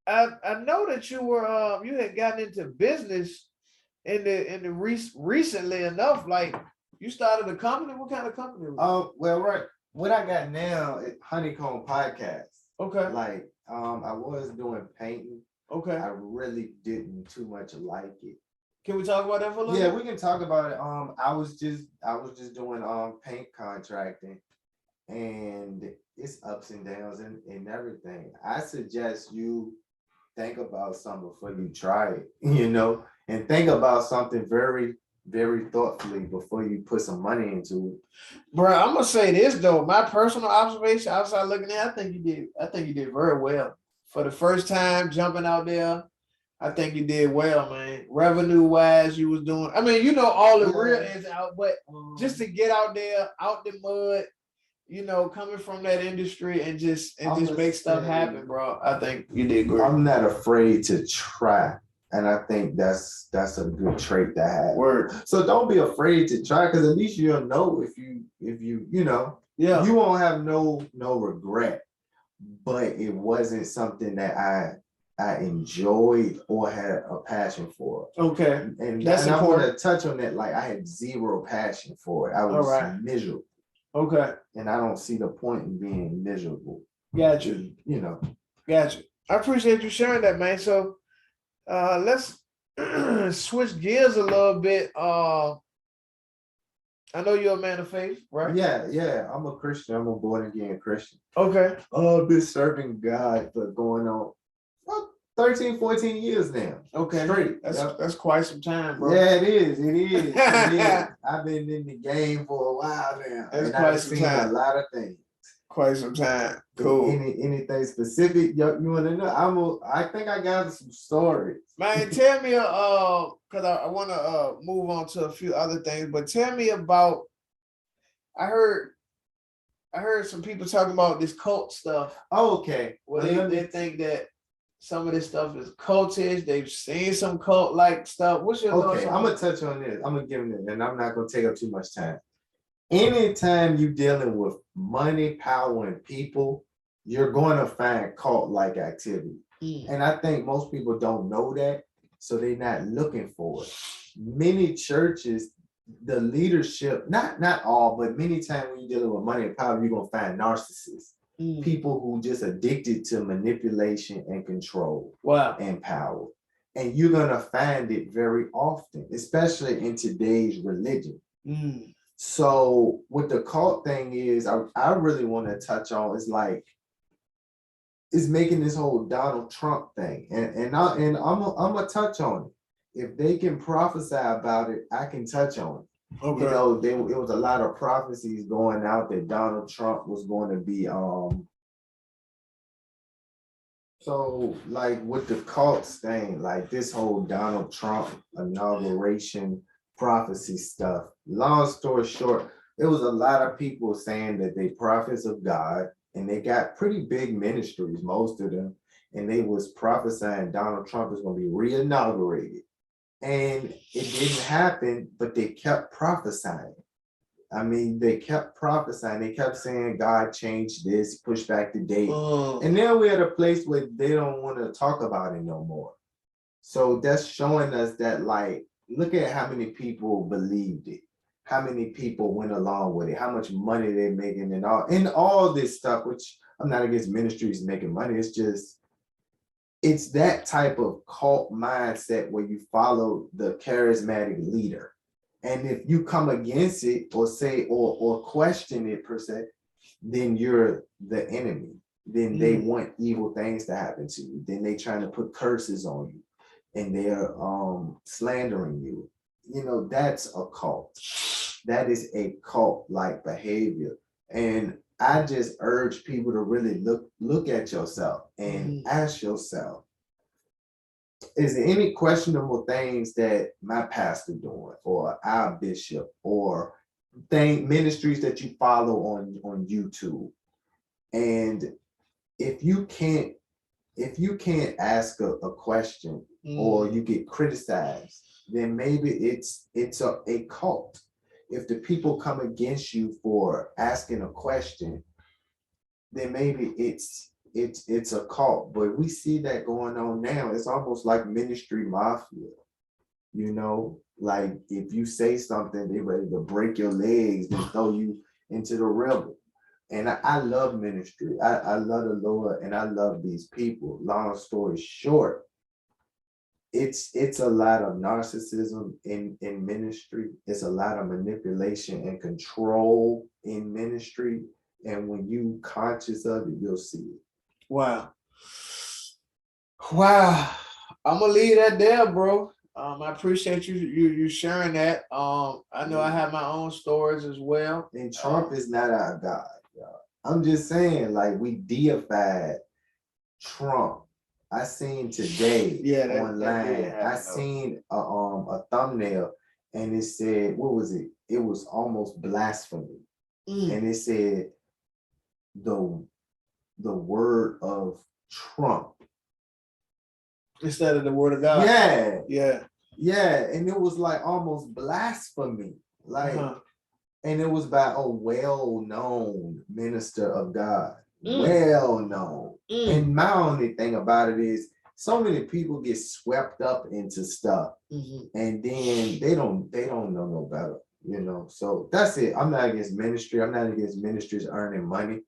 I know that you were you had gotten into business recently enough. Like, you started a company. What kind of company? Well, right. What I got now is Honeycomb podcast. Okay. Like, I was doing painting. Okay. I really didn't too much like it. Can we talk about that for a little bit? Yeah, we can talk about it. I was just doing paint contracting, and it's ups and downs and everything. I suggest you think about something before you try it, you know, and think about something very, very thoughtfully before you put some money into it. Bro, I'm gonna say this though. My personal observation outside looking at, I think you did very well. For the first time jumping out there, I think you did well, man. Revenue wise, you was doing, I mean, you know, all the real ins out, but just to get out there, out the mud, you know, coming from that industry and just make stuff happen, bro. I think you did great. I'm not afraid to try. And I think that's a good trait to have. Word. So don't be afraid to try, because at least you'll know if you know, you won't have no regret. But it wasn't something that I enjoyed or had a passion for. Okay. And I want to touch on that. Like, I had zero passion for it. I was miserable. Okay. And I don't see the point in being miserable. Gotcha. You know. Gotcha. I appreciate you sharing that, man. So let's switch gears a little bit. I know you're a man of faith, right? Yeah. I'm a Christian. I'm a born again Christian. Okay. I've been serving God for going on 13, 14 years now. Okay. Straight. That's quite some time, bro. Yeah, it is. I've been in the game for a while now. That's quite some time. A lot of things. Quite some time. Cool. Anything specific you want to know? I think I got some stories. Man, tell me, because I want to move on to a few other things, but tell me about. I heard some people talking about this cult stuff. Oh, okay. Well, they think that some of this stuff is cultish. They've seen some cult-like stuff. What's your thoughts? Okay, I'm gonna touch on this. I'm gonna give them it, and I'm not gonna take up too much time. Anytime you're dealing with money, power, and people, you're going to find cult-like activity. And I think most people don't know that, so they're not looking for it. Many churches, the leadership, not all, but many times when you're dealing with money and power, you're going to find narcissists. People who just addicted to manipulation and control and power. And you're going to find it very often, especially in today's religion. So what the cult thing is, I really want to touch on is like, is making this whole Donald Trump thing. And I'm gonna touch on it. If they can prophesy about it, I can touch on it. Okay. You know, it was a lot of prophecies going out that Donald Trump was going to be So, like with the cults thing, like this whole Donald Trump inauguration prophecy stuff, long story short, there was a lot of people saying that they prophets of God and they got pretty big ministries, most of them, and they was prophesying Donald Trump is going to be re-inaugurated. And it didn't happen, but they kept prophesying. I mean, they kept prophesying. They kept saying God changed this, pushed back the date. And now we're at a place where they don't want to talk about it no more. So that's showing us that, like, look at how many people believed it, how many people went along with it, how much money they're making, and all this stuff. Which I'm not against ministries making money. It's just it's that type of cult mindset where you follow the charismatic leader. And if you come against it or say or question it per se, then you're the enemy. Then they want evil things to happen to you. Then they trying to put curses on you and they're slandering you. You know, that's a cult. That is a cult-like behavior. And I just urge people to really look at yourself and ask yourself, is there any questionable things that my pastor doing or our bishop or ministries that you follow on YouTube? And if you can't ask a question or you get criticized, then maybe it's a cult. If the people come against you for asking a question, then maybe it's a cult. But we see that going on now. It's almost like ministry mafia, you know, like if you say something, they're ready to break your legs and throw you into the river. And I love ministry. I love the Lord and I love these people. Long story short, it's a lot of narcissism in ministry. It's a lot of manipulation and control in ministry. And when you conscious of it, you'll see it. Wow. Wow. I'm gonna leave that there, bro. I appreciate you sharing that. I know I have my own stories as well. And Trump is not our God, y'all. I'm just saying, like, we deified Trump. I seen today online. I seen a thumbnail and it said, what was it? It was almost blasphemy. And it said the word of Trump instead of the word of God. Yeah. And it was like almost blasphemy. Like, and it was by a well-known minister of God. Well-known. And my only thing about it is so many people get swept up into stuff and then they don't know no better, you know. So that's it. I'm not against ministry. I'm not against ministries earning money.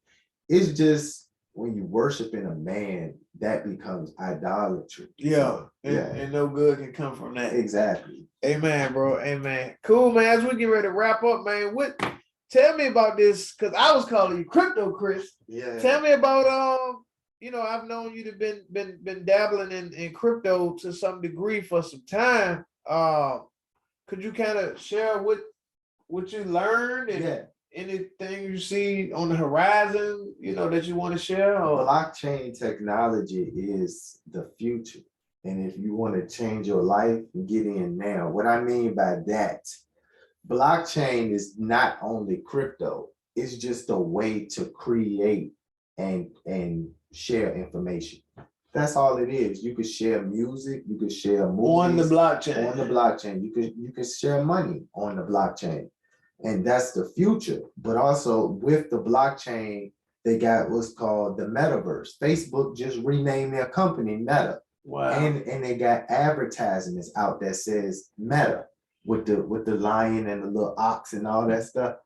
It's just when you worshiping a man, that becomes idolatry. And no good can come from that. Exactly. Amen, bro. Amen. Cool, man. As we get ready to wrap up, man, tell me about this, because I was calling you Crypto Chris. Yeah. Tell me about you know, I've known you to been dabbling in crypto to some degree for some time. Could you kind of share what you learned and anything you see on the horizon, you know, that you want to share? Or? Blockchain technology is the future. And if you want to change your life, get in now. What I mean by that, blockchain is not only crypto, it's just a way to create and share information. That's all it is. You could share music, you could share movies on the blockchain. On the blockchain. You could share money on the blockchain. And that's the future. But also with the blockchain, they got what's called the metaverse. Facebook just renamed their company Meta. Wow. And they got advertisements out that says Meta with the lion and the little ox and all that stuff.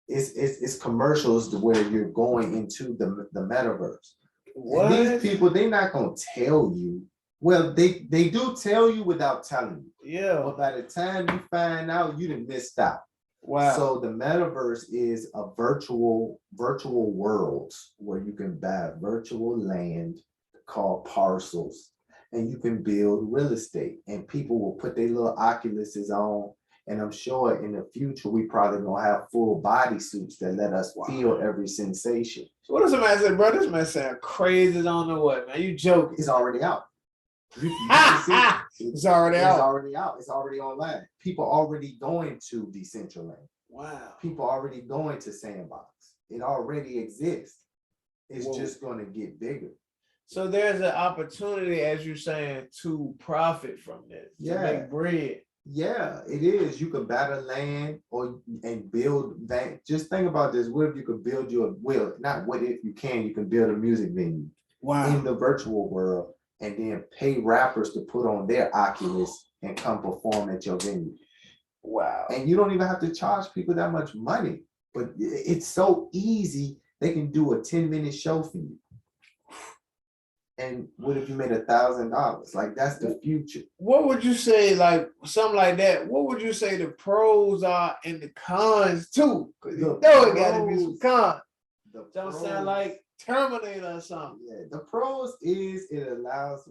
It's commercials to where you're going into the metaverse. What? And these people, they're not gonna tell you. Well, they do tell you without telling you. Yeah. But by the time you find out, you done missed out. Wow. So the metaverse is a virtual worlds where you can buy virtual land called parcels, and you can build real estate. And people will put their little Oculuses on, And I'm sure in the future, we probably gonna have full body suits that let us feel every sensation. So what does a man say, bro? This man sound crazy. I don't know what, man. You joking. It's already out. You can see it. It's already out. It's already out. It's already online. People already going to Decentraland. Wow. People already going to Sandbox. It already exists. It's just going to get bigger. So there's an opportunity, as you're saying, to profit from this, to make bread. Yeah, it is. You could buy the land and build that. Just think about this. What if you could build not what if you can build a music venue in the virtual world and then pay rappers to put on their Oculus and come perform at your venue. Wow. And you don't even have to charge people that much money, but it's so easy. They can do a 10-minute show for you. And what if you made $1,000? Like, that's the future. What would you say, like something like that? What would you say the pros are and the cons too? Because you know it got to be some cons. Don't sound like Terminator or something. Yeah, the pros is it allows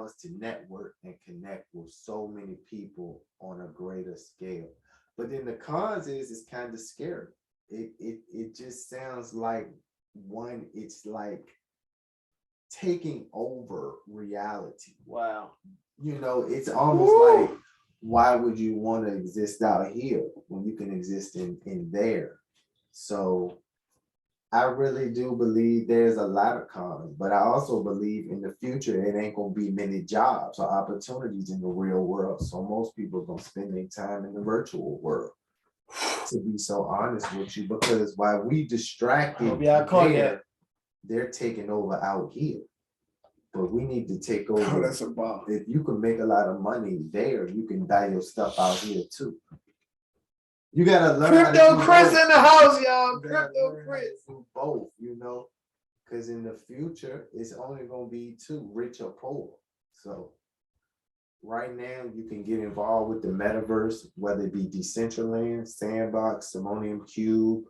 us to network and connect with so many people on a greater scale. But then the cons is it's kind of scary. It just sounds like it's like taking over reality. Wow. You know, it's almost like, why would you want to exist out here when you can exist in there? So I really do believe there's a lot of cons, but I also believe in the future, it ain't going to be many jobs or opportunities in the real world. So most people are going to spend their time in the virtual world, to be so honest with you, because while we distracted they're taking over out here. But we need to take over. That's a bomb. If you can make a lot of money there, you can buy your stuff out here too. You gotta learn. Crypto Chris in the house, y'all. Crypto Chris. Do both, you know, because in the future it's only gonna be two, rich or poor. So right now you can get involved with the metaverse, whether it be Decentraland, Sandbox, Simonium Cube,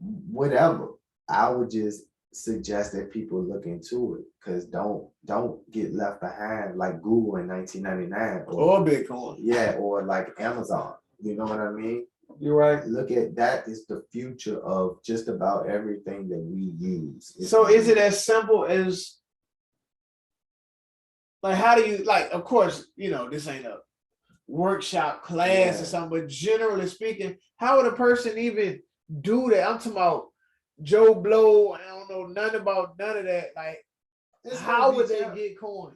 whatever. I would just suggest that people look into it, because don't get left behind like Google in 1999 or Bitcoin. Yeah, or like Amazon. You know what I mean? You're right. Look at that is the future of just about everything that we use. So is it as simple as, like, how do you, like, of course, you know, this ain't a workshop class or something, but generally speaking, how would a person even do that? I'm talking about Joe Blow. I don't know nothing about none of that. Like, how would they get coins?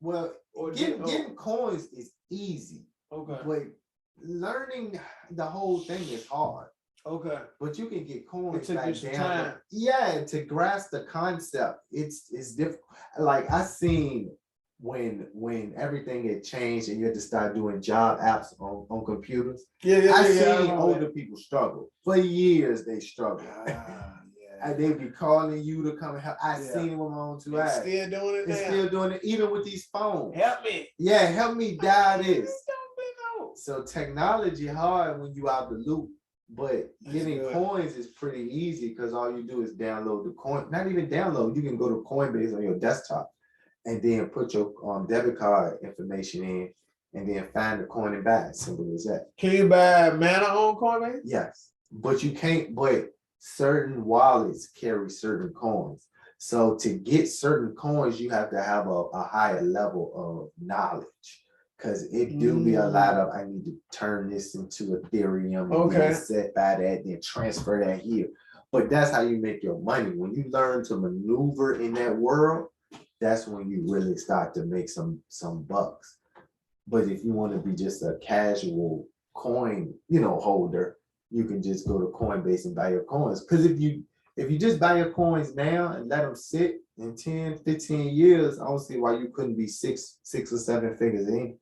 Well, getting coins is easy. Okay. But learning the whole thing is hard. Okay. But you can get coins back down. Yeah, to grasp the concept. It's difficult. Like, I seen when everything had changed and you had to start doing job apps on computers. I seen older people struggle. For years they struggled. And they'd be calling you to come and help. I seen it with my own two eyes. Still doing it now. Still doing it, even with these phones. Help me. Yeah, help me dial this. So technology hard when you out the loop, but getting coins is pretty easy, because all you do is download the coin. Not even download. You can go to Coinbase on your desktop and then put your debit card information in, and then find the coin and buy it. Simple as that. Can you buy mana on Coinbase? Yes, but you can't. But certain wallets carry certain coins. So to get certain coins, you have to have a higher level of knowledge, because it do be a lot of, I need to turn this into Ethereum, and then set by that, then transfer that here. But that's how you make your money. When you learn to maneuver in that world, that's when you really start to make some bucks. But if you want to be just a casual coin, holder, you can just go to Coinbase and buy your coins. Because if you just buy your coins now and let them sit in 10, 15 years, I don't see why you couldn't be six or seven figures in.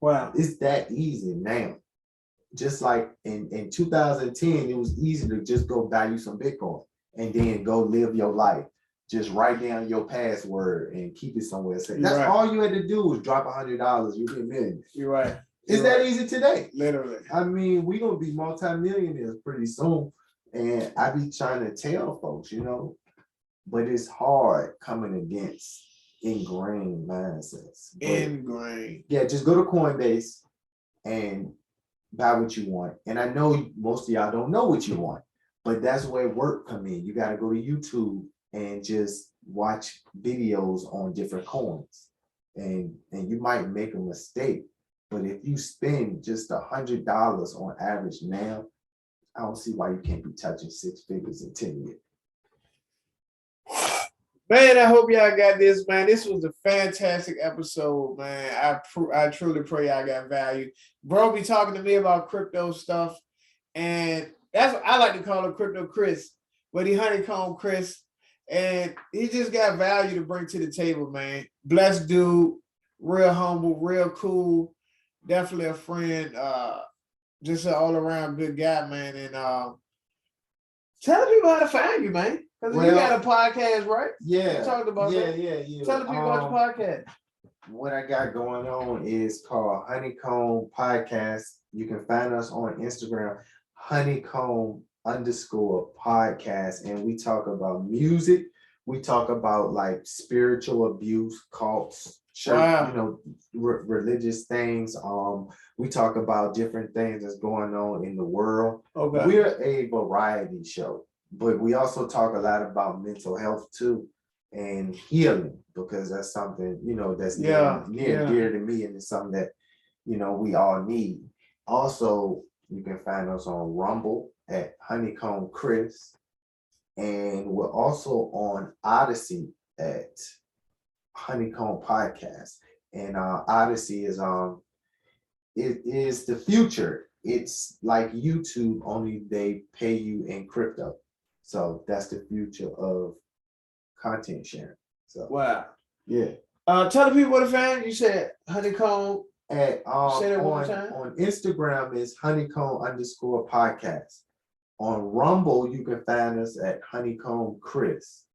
Wow. It's that easy now. Just like in 2010, it was easy to just go buy you some Bitcoin and then go live your life. Just write down your password and keep it somewhere safe. That's all you had to do was drop $100. You'll be a millionaire. You're right. It's that easy today. Literally. I mean, we're going to be multimillionaires pretty soon. And I be trying to tell folks, but it's hard coming against ingrained mindsets. Ingrained. Yeah, just go to Coinbase and buy what you want. And I know most of y'all don't know what you want, but that's where work come in. You got to go to YouTube and just watch videos on different coins, and you might make a mistake. But if you spend just $100 on average now, I don't see why you can't be touching 6 figures in 10 years. Man, I hope y'all got this, man. This was a fantastic episode, man. I truly pray y'all got value. Bro be talking to me about crypto stuff, and that's what I like to call him, Crypto Chris, but he Honeycomb Chris, and he just got value to bring to the table, man. Blessed dude, real humble, real cool, definitely a friend, just an all-around good guy, man. And tell the people how to find you, man. Because you got a podcast, right? Yeah. You talked about that. Yeah. Tell the people about your podcast. What I got going on is called Honeycomb Podcast. You can find us on Instagram, Honeycomb_podcast. And we talk about music. We talk about like spiritual abuse, cults, church, religious things. We talk about different things that's going on in the world. Okay. We're a variety show, but we also talk a lot about mental health too, and healing, because that's something, that's near and dear to me, and it's something that, we all need. Also, you can find us on Rumble at Honeycomb Chris, and we're also on Odyssey at Honeycomb Podcast. And Odyssey is it is the future. It's like YouTube, only they pay you in crypto. So that's the future of content sharing. So wow. Yeah. Tell the people what to find. You said Honeycomb. At say that one more time. On Instagram is Honeycomb_podcast. On Rumble, you can find us at Honeycomb Chris.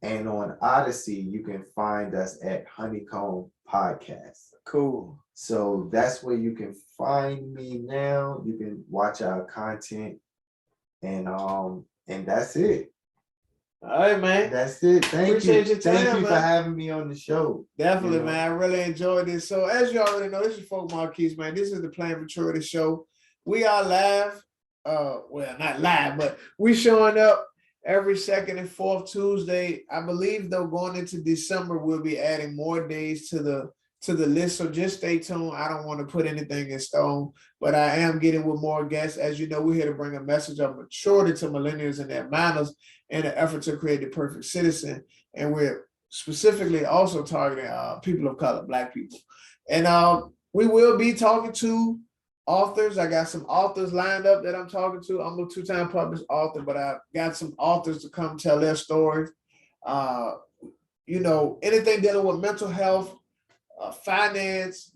And on Odyssey, you can find us at Honeycomb Podcast. Cool. So that's where you can find me now. You can watch our content, and that's it. All right, man. That's it. Thank you. Thank you for having me on the show. Definitely, man. I really enjoyed this. So as you already know, this is folk Marquise, man. This is the Plan Maturity Show. We are live. Well, not live, but we showing up every second and fourth Tuesday. I believe though going into December, we'll be adding more days to the list. So just stay tuned. I don't want to put anything in stone, but I am getting with more guests. As you know, we're here to bring a message of maturity to millennials and their manners in an effort to create the perfect citizen. And we're specifically also targeting people of color, Black people. And we will be talking to authors. I got some authors lined up that I'm talking to. I'm a 2-time published author, but I got some authors to come tell their stories. Anything dealing with mental health, finance,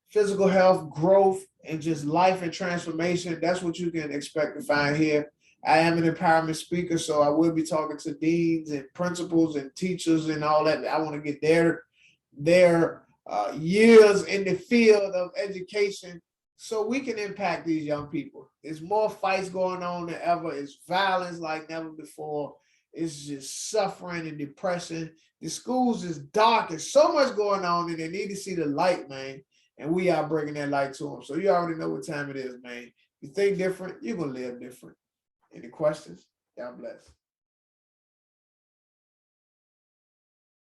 physical health, growth, and just life and transformation. That's what you can expect to find here. I am an empowerment speaker, so I will be talking to deans and principals and teachers and all that. I want to get their years in the field of education so we can impact these young people. There's more fights going on than ever. It's violence like never before. It's just suffering and depression. The schools is dark. There's so much going on, and they need to see the light, man. And we are bringing that light to them. So you already know what time it is, man. You think different, you're going to live different. Any questions? God bless.